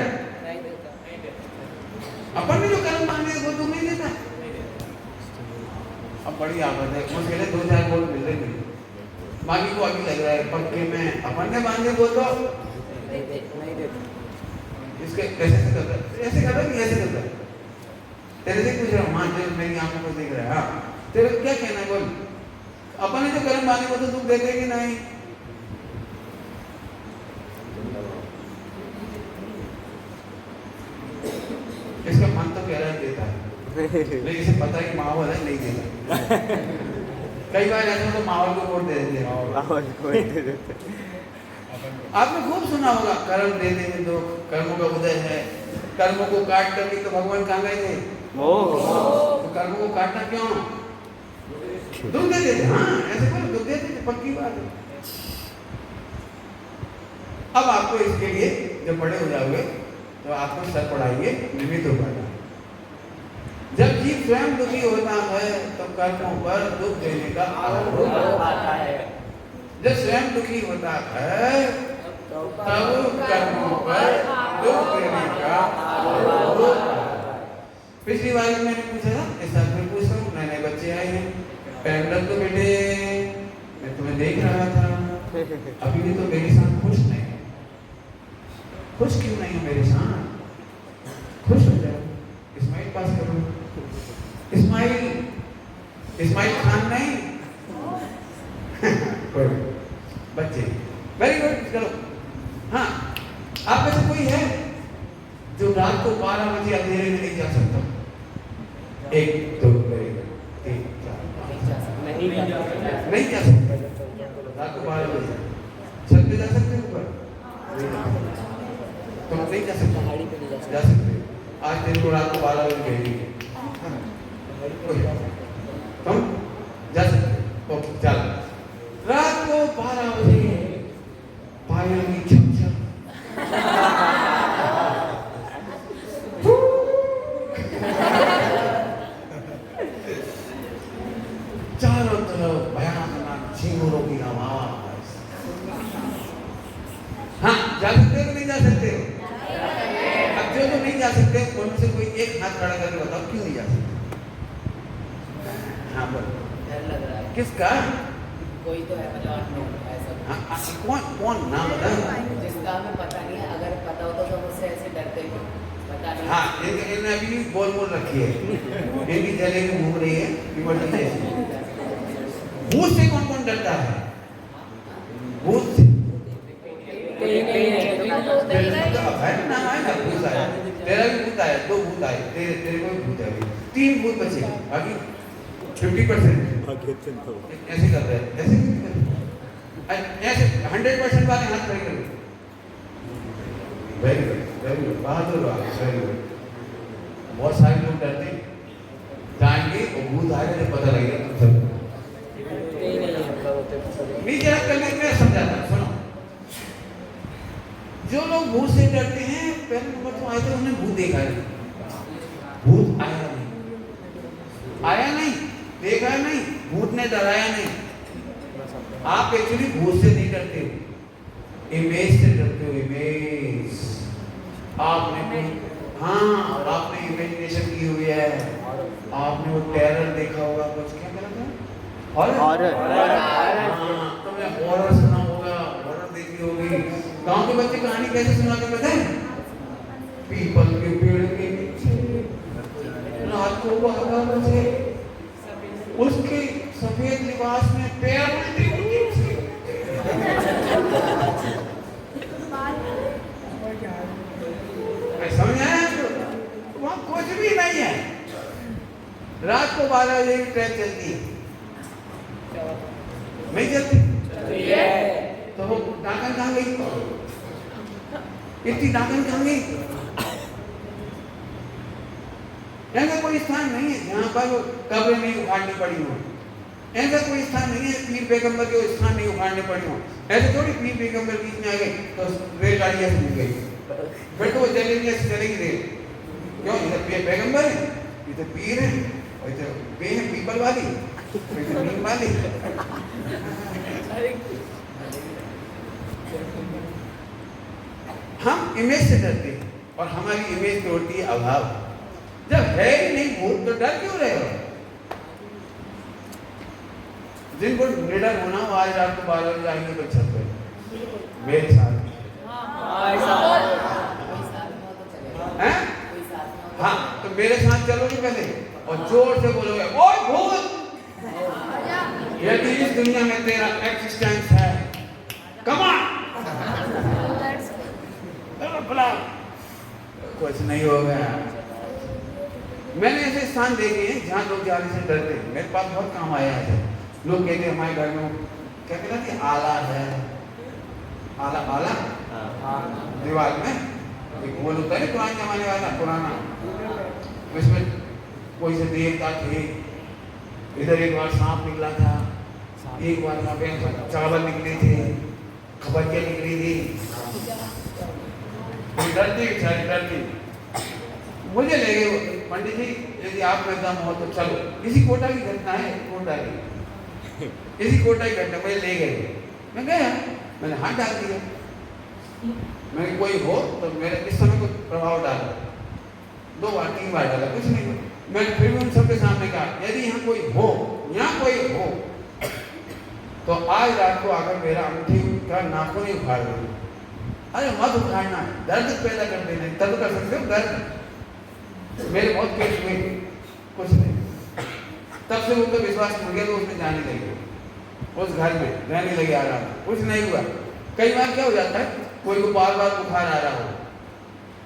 अपन ने जो कर्म बांधे थे वो दुख नहीं देता। अब बड़ी आफत है, मुश्किल है 2-4 वोट मिल रहे हैं, बाकी को अभी लग रहा है पक्के में अपन ने बांधे वो तो नहीं देते। इसके कैसे से करता है, ऐसे करता है कि ऐसे करता है? तेरे से पूछ रहा हूँ, हाँ जो मेरी आंखों को देख रहा है। हाँ, तेरे क्या कहना है बोल? अपन ने जो कर्म बांधे वो तो दुख देते कि नहीं? इसका मन तो कह रहा है देता है, लेकिन इसे पता है कि माहौल है, नहीं देता। कई बार ऐसा तो माहौल को वोट दे देते हैं। आपने खूब सुना होगा, कर्म देते हैं दुख, कर्मों का उदय है। कर्मों को काट करके तो भगवान कहाँ गए थे? तो कर्मों को काटना क्यों? दुख देते थे। हाँ, ऐसे बोलो, दुख देते थे, पक्की बात है। अब आपको इसके लिए जब बड़े हो जाओगे तो आपको सर पढ़ाइए निमित्त होगा। जब जीव स्वयं दुखी होता है तो कर्मों पर दुख देने का आरोप आता है। जब स्वयं दुखी होता है तब कर्मों पर दुख देने का आरोप आता है। पिछली बार मैंने पूछा था, इस साल में पूछ रहा हूँ, नए नए बच्चे आए हैं। पेंडल तो बेटे मैं तुम्हें देख रहा था, अभी भी तो मेरे साथ खुश नहीं। खुश क्यों नहीं हो मेरे साथ? खुश हो जाओ, इस्माइल पास करो। इस्माइल खान नहीं। बच्चे वेरी गुड, चलो। हाँ, आप में से कोई है जो रात को 12 बजे अंधेरे में नहीं जा सकता? 1 2 3 4 5 नहीं जा सकता। रात को 12 बजे छत पे जा सकते हो? ऊपर तुम नहीं जा सकते? जा सकते। आज तेरे को रात को 12 बजे भेजेंगे, तुम जा सकते हो? ओके, चल। रात को 12 बजे लगी छप छप। चारों तरफ भयानक झींगुरों की आवाज। हाँ, जा सकते हो कि नहीं जा सकते हो? अब जो नहीं जा सकते उनसे कोई एक हाथ खड़ा करके बताओ क्यों नहीं जा सकते? हाँ बोलो। डर लग रहा है। किसका? कोई तो है मतलब नहीं ऐसा। हाँ, कौन नाम बता? जिसका हमें पता नहीं है, अगर पता होता तो हम उससे ऐसे डरते ही पता नहीं। हाँ, इन्हें अभी भी बोल रखी है। इनकी जलेबी घूम रही है लिबर्टी जैसी। भूत से कौन डरता है? भूत से भूत आया, तेरा भी भूत आया, 2 भूत आए, तेरे को भी भूत आए, 3 भूत बचे, बाकी 50% ऐसे कर रहे हैं, ऐसे 100% वाले हाथ खड़े करो। वेरी गुड, बहादुर बात, वेरी गुड। बहुत सारे लोग डरते जाएंगे और भूत आएगा जब पता लगेगा तुम सब नीचे रख करने में समझाता हूं, सुनो। जो लोग भूत से डरते हैं, पहले नंबर तो आए थे उन्हें भूत देखा है, भूत आया नहीं, देखा नहीं, भूत ने डराया नहीं। आप एक्चुअली भूत से नहीं डरते हो, इमेज से डरते हो। इमेज आपने कोई, हाँ आपने इमेजिनेशन की हुई है, आपने वो टेरर देखा होगा, कुछ क्या कहा था, हॉरर, तुमने हॉरर सुना होगा, हॉरर देखी होगी। गांव के बच्चे कहानी कैसे सुनाते पता है? पीपल के पेड़ के नीचे रात को बाबा बजे, उसके सफेद लिबास में पैर उल्टी समझ आया? वहां कुछ भी नहीं है। रात को 12 बजे की ट्रेन चलती है, नहीं चलती तो वो डाकन कहाँ गई? इतनी डाकन कहाँ गई? ऐसा कोई स्थान नहीं है जहाँ पर कब्रें नहीं उखाड़नी पड़ी हो। ऐसा कोई स्थान नहीं है पीर पैगंबर के स्थान नहीं उखाड़ने पड़ी हो। ऐसे थोड़ी पीर पैगंबर बीच में आ गए तो रेलगाड़ी ऐसे मिल गई, फिर तो वो चलेगी चलेगी रेल। क्यों? इधर पैगंबर है, इधर पीर है, और इधर बे है पीपल वाली, इधर नीम वाली। हम इमेज से डरते हैं और हमारी इमेज तोड़ती है अभाव। जब है ही नहीं भूत तो डर क्यों रहे हो? जिनको निडर होना हो आज रात को 12 बजे आएंगे तो छत पे मेरे साथ हैं? हाँ, तो मेरे साथ चलोगे पहले और जोर से बोलोगे ओए भूत, यदि इस दुनिया में तेरा एक्सिस्टेंस है, कम ऑन, कुछ नहीं होगा। मैंने ऐसे स्थान देखे हैं जहाँ लोग जाने से डरते हैं। मेरे पास बहुत काम आया है। लोग कहते हैं हमारे घर में क्या कहते हैं, आला है, आला दीवार में एक गोल होता है पुराने जमाने वाला, पुराना, उसमें कोई से देवता थे। इधर एक बार सांप निकला था, एक बार वहाँ पे चावल निकले थे, खबरियाँ निकली थी। डरती मुझे ले गए पंडित जी, यदि आप में दम हो तो चलो। इसी कोटा की घटना है, कोटा की, इसी कोटा की घटना, मुझे ले गए, मैं गया, मैंने हाथ डाल दिया। मैं कोई हो तो मेरे इस समय कुछ प्रभाव डाला, 2 बार 3 बार डाला, कुछ नहीं। मैंने फिर भी उन सबके सामने कहा यदि यहाँ कोई हो, यहाँ कोई हो तो आज रात को आकर मेरा अंगूठी का नाखून ही उखाड़ दो। अरे मत उखाड़ना, दर्द पैदा कर देना, तब कर सकते हो दर्द। मेरे बहुत केस हुए, कुछ नहीं। तब से उनको विश्वास हो गया तो उसमें जाने लगे, उस घर में रहने लगे आराम, कुछ नहीं हुआ। कई बार क्या हो जाता है, कोई को बार बार बुखार आ रहा हो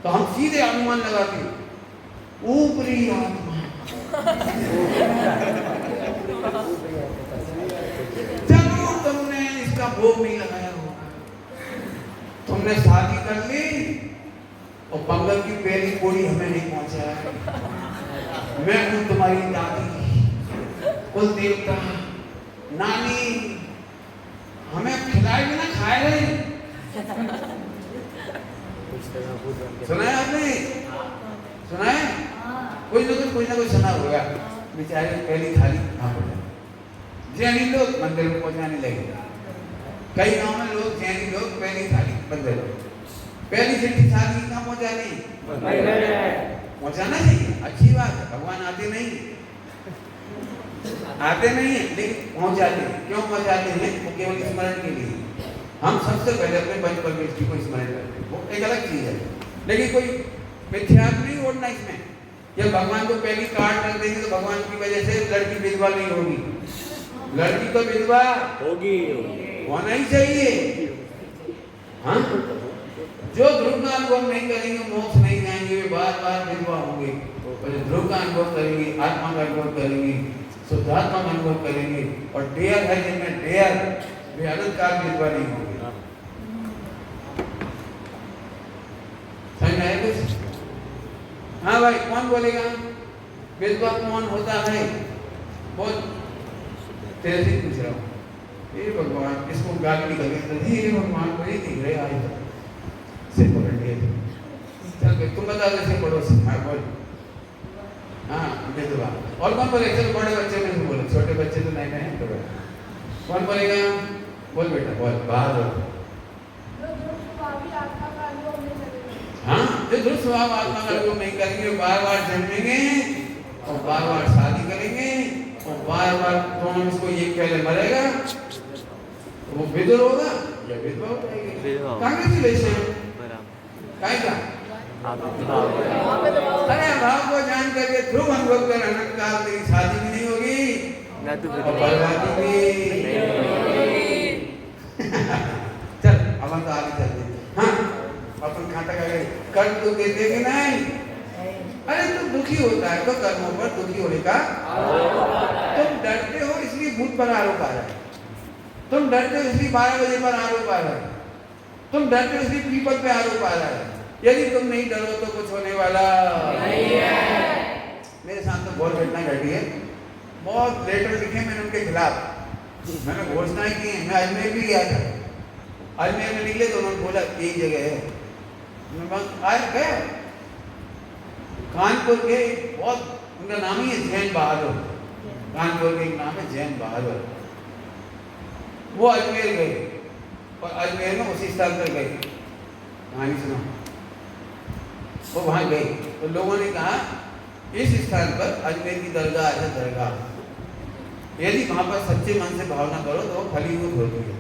तो हम सीधे अनुमान लगाते हैं ऊपरी आत्मा। चलो तुमने इसका भोग नहीं लगाया होगा, तुमने शादी कर ली और पंगल की पहली कोड़ी हमें नहीं पहुंचा। मैं हूं तुम्हारी दादी, कुल देवता, नानी, हमें खिलाए बिना खाए रहे, कुछ तरह भूत बन के सुना है आपने? सुना है? कोई ना कुछ सुना होगा। बेचारे पहली थाली कहाँ पर है? जैनी लोग मंदिर में पहुंचाने लगे। कई गांव में लोग जैनी लोग पहली थाली मंदिर में, पहली छठी थाली कहाँ पहुंचानी? पहुंचाना चाहिए, अच्छी बात है। भगवान आते नहीं है, लेकिन पहुंचाते हैं। क्यों पहुंचाते हैं? वो केवल स्मरण के लिए। हम सबसे पहले अपने पंच परमेष्ठी को स्मरण करते हैं, वो एक अलग चीज है। लेकिन कोई मिथ्यात्व नहीं ओढ़ना इसमें। जब भगवान को पहली कार्ड रख देंगे तो भगवान की वजह से लड़की विधवा नहीं होगी। लड़की तो विधवा होगी। होना ही चाहिए। हाँ, जो ध्रुव का अनुभव नहीं करेंगे, मोक्ष नहीं जाएंगे, वे बार बार विधवा होंगे। और जो ध्रुव का अनुभव करेंगे, आत्मा का अनुभव करेंगे, शुद्धात्मा का अनुभव करेंगे, और डेयर है जिनमें डेयर, वे अनंत काल विधवा नहीं होंगे। समझ आया कुछ? हाँ भाई, कौन बोलेगा? विधवा कौन होता है? बोल, तेरे से पूछ रहा हूँ। ये भगवान, इसको गाली निकल गई तो ये भगवान को नहीं दिख रहे आज तक। सिर पकड़ लिए चल भाई, तुम बता दो से पड़ोसी। हाँ बोल। हाँ विधवा। और कौन बोले? चलो बड़े बच्चे में से बोलो, छोटे बच्चे तो नहीं हैं तो बोलो। कौन बोलेगा? बोल बेटा बोल, बाहर बोल। हाँ, जो ध्रुव स्वभाव आत्मा का अनुभव नहीं करेंगे, बार बार जन्मेंगे और बार बार शादी करेंगे और बार बार दोनों इसको ये पहले मरेगा, तो वो विधुर होगा या विधवा हो जाएगी। कांग्रेचुलेशन। काय का? अरे भाव को जान करके ध्रुव अनुभव कर अनंत काल तेरी शादी भी नहीं होगी और बर्बादी भी। चल अब हम तो आगे चलते हैं। हाँ, अपन खाता का कर्म तो देते कि नहीं? अरे तुम दुखी होता है तो कर्मों पर दुखी होने का। तुम डरते हो इसलिए भूत पर आरोप आ रहा है। तुम डरते हो इसलिए 12 बजे पर आरोप आ रहा है। तुम डरते हो इसलिए पीपल पे आरोप आ रहा है। यदि तुम नहीं डरो तो कुछ होने वाला नहीं है। मेरे साथ तो बहुत घटना घटी है। बहुत लेटर लिखे मैंने उनके खिलाफ, मैंने घोषणाएं की हैं। मैं अजमेर भी गया था। अजमेर में निकले तो उन्होंने बोला यही जगह है। आए गए कानपुर के, बहुत उनका नाम ही है जैन बहादुर। कानपुर के एक नाम है जैन बहादुर। वो अजमेर गए और अजमेर में उसी स्थल पर गए। कहानी सुनो। वो वहां गए तो लोगों ने कहा इस स्थान पर अजमेर की दरगाह है, दरगाह यदि वहां पर सच्चे मन से भावना करो तो वो फलीभूत होती है।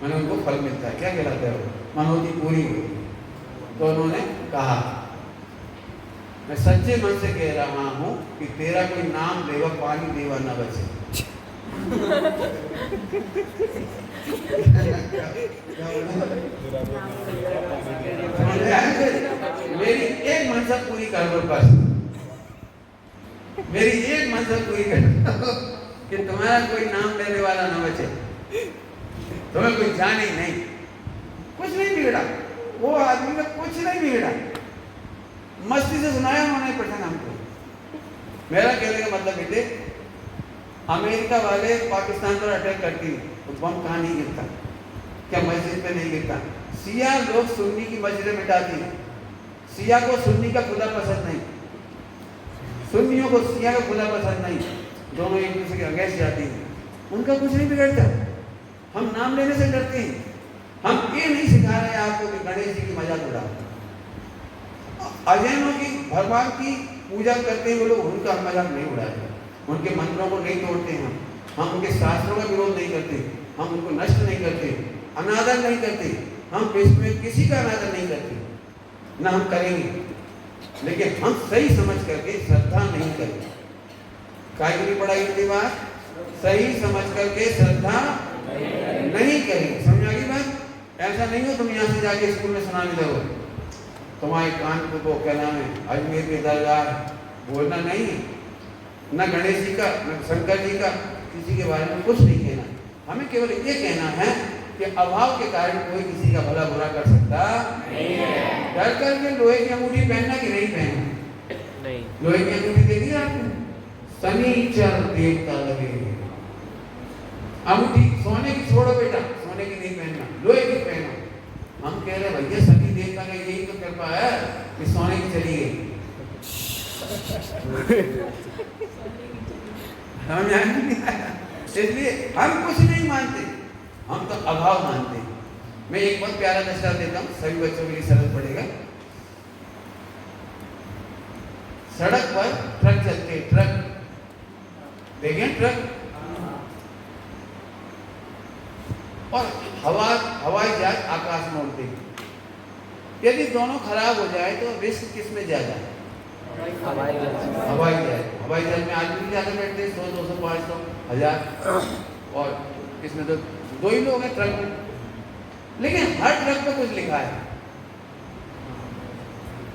मैंने उनको फल मिलता है। क्या कहलाता है? वो मनोती पूरी होती है। तो उन्होंने कहा मैं सच्चे मन से कह रहा हूं कि तेरा कोई नाम देवा पानी देवा न बचे। मेरी एक मनसा पूरी कर दो बस। मेरी एक मनसा पूरी कर दो कि तुम्हारा कोई नाम लेने वाला न बचे, तुम्हें कोई जाने ही नहीं। कुछ नहीं बिगड़ा, वो आदमी में कुछ नहीं बिगड़ा। मस्ती से सुनाया उन्होंने प्रश्न हमको। मेरा कहने का मतलब बेटे, अमेरिका वाले पाकिस्तान पर अटैक करती है तो बम कहाँ नहीं गिरता? क्या मस्जिद पे नहीं गिरता? सिया लोग सुन्नी की मस्जिदें मिटाती हैं। सिया को सुन्नी का खुदा पसंद नहीं, सुन्नियों को सिया का खुदा पसंद नहीं। दोनों एक दूसरे के अगेंस्ट जाती हैं। उनका कुछ नहीं बिगड़ता। हम नाम लेने से डरते हैं। हम ये नहीं सिखा रहे आपको कि गणेश जी की मजाक उड़ाओ। अजैनों की भगवान की पूजा करते हैं वो लोग, उनका मजाक नहीं उड़ाते। उनके मंत्रों को नहीं तोड़ते हैं। हम उनके शास्त्रों का विरोध नहीं करते। हम उनको नष्ट नहीं करते, अनादर नहीं करते। हम विश्व में किसी का अनादर नहीं करते, ना हम करेंगे। लेकिन हम सही समझ करके श्रद्धा नहीं करेंगे। काय की पढ़ाई की बात सही समझ करके श्रद्धा नहीं करेंगे। समझ आ गई बात? ऐसा नहीं हो तुम यहाँ से जाके स्कूल में सुनाने लगो तुम्हारे कानपुर को क्या नाम है अजमेर के दरगाह बोलना नहीं है, न गणेश जी का न शंकर जी का किसी के बारे में कुछ नहीं कहना। हमें केवल ये कहना है कि अभाव के कारण कोई किसी का भला बुरा कर सकता नहीं है। डर करके लोहे की अंगूठी पहनना कि नहीं पहनना? नहीं। लोहे की अंगूठी देखी आपने? शनिचर देवता लगे अंगूठी। सोने की छोड़ो बेटा, सोने की नहीं पहनना, लोहे की पहनो। हम कह रहे भैया सभी देवता का यही तो कृपा है कि सोने की चली गई। हमें नहीं आया, इसलिए हम कुछ नहीं मानते, हम तो अभाव मानते हैं। मैं एक बहुत प्यारा दृष्टांत देता हूँ, सभी बच्चों के लिए सरल पड़ेगा। सड़क पर ट्रक चलते, ट्रक देखें, ट्रक और हवाई जहाज आकाश में उड़ते। यदि दोनों खराब हो जाए तो रिस्क किसमें ज्यादा? हवाई जहाज में आदमी भी ज्यादा बैठते हैं, 100, 200, 500, 1000, और इसमें तो 2 ही लोग हैं ट्रक में। लेकिन हर ट्रक पे कुछ लिखा है,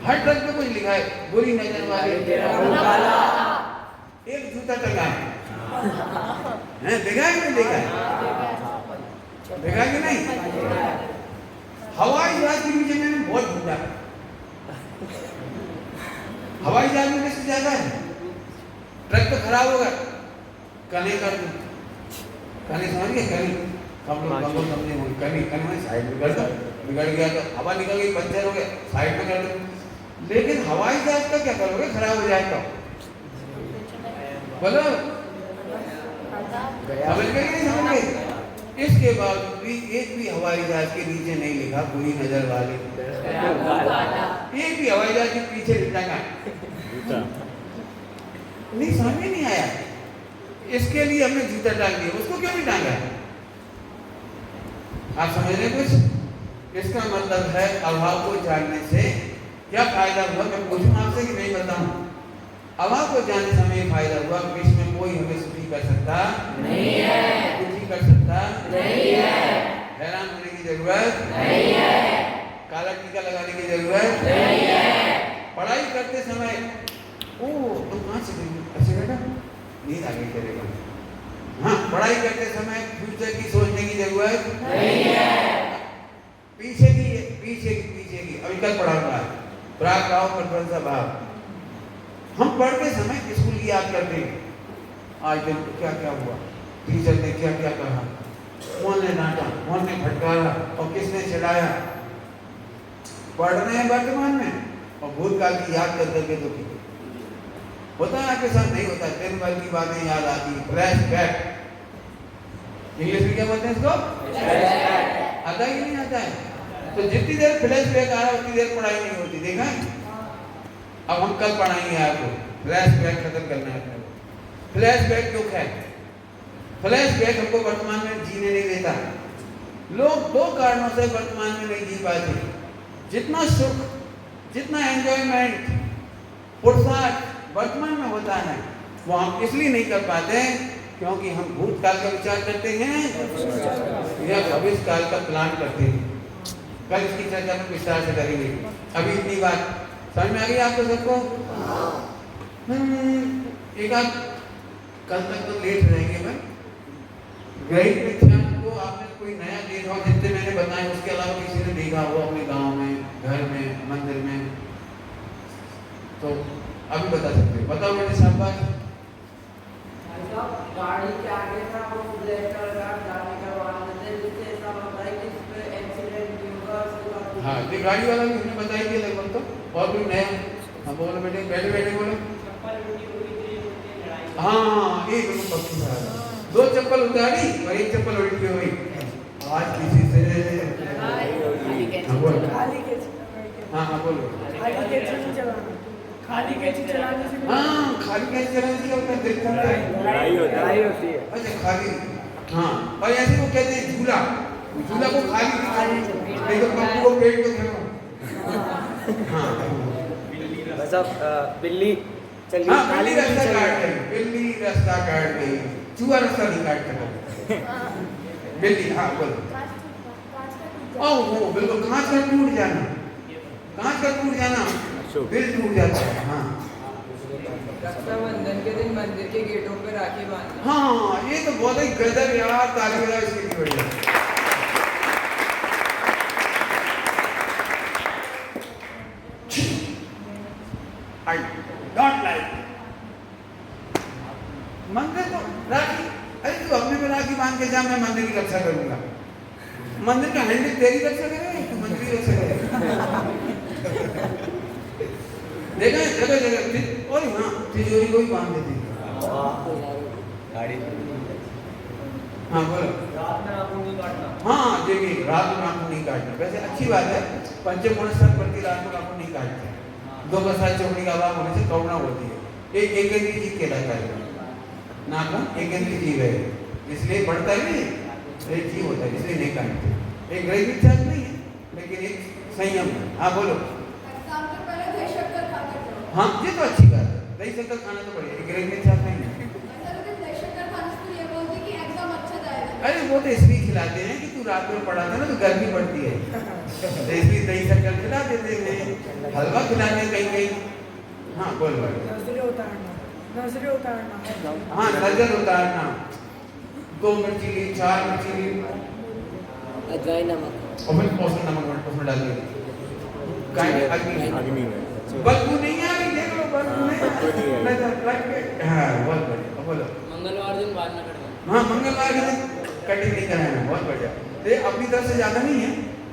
हर ट्रक पे कुछ लिखा है, बुरी नजर वाले एक जूता टंगा है, देखा है कि नहीं देखा है? देखा कि नहीं? हवाई जहाज के नीचे मैंने बहुत ढूंढा, हवाई जहाज में किससे ज्यादा है? ट्रक तो खराब होगा, कने कर दो, कने समझ गए? कने कने साइड में कर दो, बिगड़ गया तो हवा निकल गई, पंचर हो गया, साइड में कर दो। लेकिन हवाई जहाज का क्या करोगे खराब हो जाए तो? बोलो, समझ गए नहीं समझ गए? इसके बावजूद भी एक भी हवाई जहाज के नीचे नहीं लिखा बुरी नजर वाले, एक भी हवाई जहाज के पीछे टंगा नहीं, समझ में नहीं आया। इसके लिए हमने जूता टांग दिया, उसको क्यों नहीं टांगा? आप समझ रहे कुछ? इसका मतलब है अभाव को जानने से क्या फायदा हुआ? मैं पूछूं आपसे कि नहीं बताऊं? अभाव को जानने से हमें फायदा हुआ, विश्व में कोई हमें सुखी कर सकता नहीं है, दुखी कर सकता नहीं है, हैरान होने की जरूरत नहीं है, काला टीका लगाने की जरूरत नहीं है। पढ़ाई करते समय तुम कहाँ से गई? अच्छा बेटा, नींद आ गई करेगा। हाँ, पढ़ाई करते समय फ्यूचर की सोचने की जरूरत नहीं है, पीछे की अभी कल पढ़ाऊंगा, प्राग भाव प्रध्वंसा भाव। हम पढ़ते समय स्कूल की याद करते हैं, आज दिन क्या क्या हुआ, टीचर ने क्या क्या कहा, कौन ने डांटा, कौन ने फटकारा और किसने चिढ़ाया। पढ़ रहे हैं वर्तमान में और भूतकाल की याद कर करके दुखी होता है। आपके साथ नहीं होता, दिन भर की बातें याद आती, फ्लैशबैक। इंग्लिश में क्या बोलते हैं इसको? आता ही नहीं आता है। तो जितनी देर फ्लैशबैक आ रहा है उतनी देर पढ़ाई नहीं होती, देखा है? अब हम कल पढ़ाएंगे आपको, फ्लैशबैक खत्म करना है। फ्लैशबैक दुख है, फ्लैशबैक हमको वर्तमान में जीने नहीं देता। लोग 2 कारणों से वर्तमान में नहीं जी पाते। जितना सुख, जितना एंजॉयमेंट, पुरुषार्थ वर्तमान में होता है, वो हम इसलिए नहीं कर पाते क्योंकि हम भूतकाल का विचार करते हैं या भविष्य काल का प्लान करते हैं। कल इसकी चर्चा में विस्तार से करेंगे। अभी इतनी बात समझ में आ गई आपको सबको? एक आध कल तक तो लेट रहेंगे। मैं ग्रहित मिथ्यात्व को आपने कोई नया देखा हो? जितने मैंने बताए उसके अलावा किसी ने देखा हो अपने गांव में, घर में, मंदिर में, तो अभी बता सकते हो? बताओ मेरे साथ बात। गाड़ी के आगे था वो ब्लैक कलर का गाड़ी का वाहन है, जिससे ऐसा होता है कि इस पे एक्सीडेंट भी होगा। हाँ, ये गाड़ी वाला भी हमने बताई थी लगभग। तो और कोई नया? हाँ बोलो बेटे, बैठे बैठे बोलो। हाँ, एक पक्की बात, 2 चप्पल उतारी और 1 चप्पल उल्टी हुई। आज किसी से हाँ बोलो, हाँ बोलो। खाली कैसे चलाने से हाँ, खाली कैसे चलाने से क्या होता है? देखता है लड़ाई होती है। अच्छा, खाली। हाँ, और ऐसे वो कहते हैं झूला, झूला को खाली नहीं तो पप्पू को पेट को धरो। हाँ, बस अब बिल्ली चलिए। हाँ, बिल्ली रास्ता काट गई, बिल्ली रास्ता काट गई, चूहा रास्ता नहीं काट सकता। बिल्ली, हाँ बोलो। ओह बिल्कुल, कांच का टूट जाना, कांच का टूट जाना, दिल टूट जाता है। हाँ, रक्षाबंधन के दिन मंदिर के गेटों पे राखी बांधना। हाँ, ये तो बहुत ही गजब यार, ताली बजाओ इसके लिए बढ़िया। I don't like मंदिर को राखी, अरे तू अपने में राखी बांध के जा, मैं मंदिर की रक्षा करूंगा। मंदिर का हैंडल तेरी रक्षा करे, तू मंदिर की लोग से देखा है जगह जगह। और हाँ, तिजोरी को भी बांध देते हैं। हाँ बोलो। रात में नाखून नहीं काटना। हाँ देखिए, रात में नाखून नहीं काटना वैसे अच्छी बात है। पंचमोत्सव प्रति रात में नाखून नहीं काटते। दो बरसात चौकड़ी का आवाज होने से करुणा होती है। एक इंद्रिय जीव कहलाता है नाखून, एक इंद्रिय जीव है इसलिए बढ़ता है नहीं, एक जीव होता है इसलिए नहीं काटते। एक ग्रह मिथ्या नहीं है लेकिन एक संयम है। हाँ बोलो। एग्जाम के पहले दही शक्कर खाते थे। हाँ ये तो अच्छी बात है, दही शक्कर खाना तो बढ़िया, एक ग्रह मिथ्या नहीं है। ऐसा लोग दही शक्कर खाने से ये बोलते कि एग्जाम अच्छा जाएगा। अरे वो तो इसलिए खिलाते हैं कि तू रात में पढ़ा था ना तो गर्मी पड़ती है, तो इसलिए दही शक्कर खिला देते हैं, हलवा खिलाते हैं कहीं कहीं। हाँ बोल भाई। नजरे उतारना, नजरे उतारना। हाँ नजर उतारना, 2 मिर्ची ली, 4 मिर्ची ली अजवाइन नमक। और फिर उसमें नमक उसमें डाल दिया। अग्नि में बदबू नहीं आ रही, देख लो बदबू नहीं आ रही। नजर रख के हाँ बहुत बढ़िया। अब बोलो। मंगलवार दिन बाद में करना। हाँ मंगलवार के दिन कटिंग नहीं कराना, बहुत बढ़िया। ये अपनी तरफ से ज्यादा नहीं है,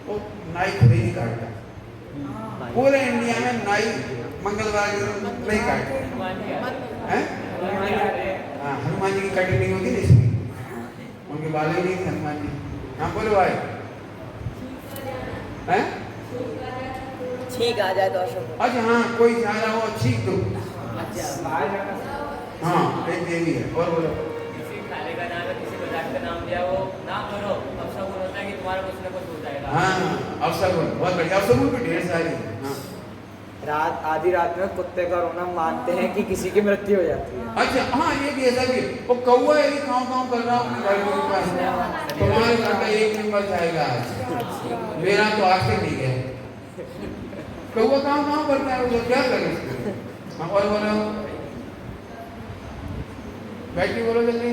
वो नाई खुद ही नहीं काटता। पूरे इंडिया में नाई मंगलवार के दिन नहीं काटता है। हाँ हनुमान जी की कटिंग नहीं होती ना इसलिए, उनके बाल ही नहीं थे हनुमान जी। हाँ बोलो भाई। हैं? ठीक आ जाए तो अशोक। अच्छा हाँ, कोई जा रहा हो ठीक दो। अच्छा। हाँ एक देवी है। और बोलो। किसी खाने का नाम है, किसी पदार्थ का नाम दिया, वो ना करो, अब सब होता है कि तुम्हारा कुछ ना कुछ हो जाएगा। हाँ अवसगुन, बहुत बढ़िया। अवसगुन भी ढेर सारी है। हाँ रात आधी रात में कुत्ते का रोना मानते हैं कि किसी की मृत्यु हो जाती है। अच्छा हाँ ये भी ऐसा भी है। वो कौवा है कि काँव कर रहा हूँ तुम्हारे घर का 1 नंबर जाएगा आज, मेरा तो आज तक नहीं गया। कौवा काँव करता है, वो क्या करे उसको। हाँ और बोलो बैठी, बोलो जल्दी।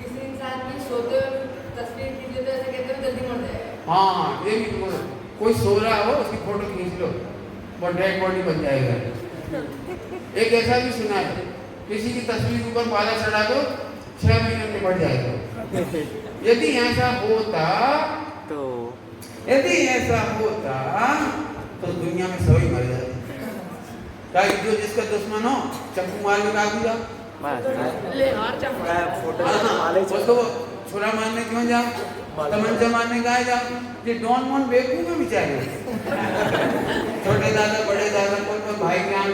किसी इंसान की सोते हुए तस्वीर खींचे तो ऐसे कहते हैं जल्दी मर जाएगा। हाँ ये भी बोलो, कोई सो रहा हो उसकी फोटो खींच लो, वो डेड बॉडी बन जाएगा। एक ऐसा भी सुना है, किसी की तस्वीर ऊपर माला चढ़ा दो 6 महीने में बढ़ जाएगा। यदि ऐसा होता तो दुनिया में सभी मर जाते। ताकि जो जिसका दुश्मन हो चक्कू मारने का आगू जाओ, उसको छुरा मारने क्यों जाओ, तमंचा मारने का जाओ। ये डॉन मॉन बेवकूफ है बेचारे, छोटे दादा बड़े दादा कोई भाई ज्ञान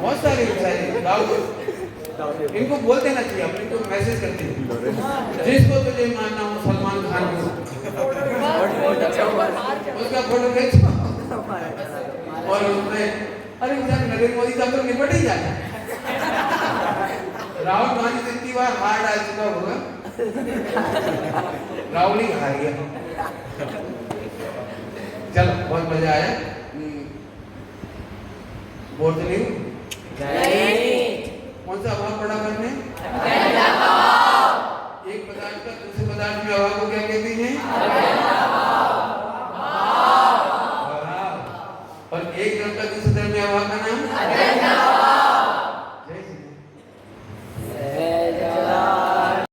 बहुत सारे बेचारे गाँव। इनको बोल देना चाहिए, अपने को मैसेज करते हैं जिसको तुझे मानना हो सलमान खान को उसका फोटो खींचो और उसमें अरे बेचारे नरेंद्र मोदी साहब तो निपट ही जाता है। राहुल गांधी से इतनी बार हार डाल चुका होगा, राहुल ही हार गया। चलो बहुत मजा आया। बोल तो नहीं हूँ? कौन सा बहुत बड़ा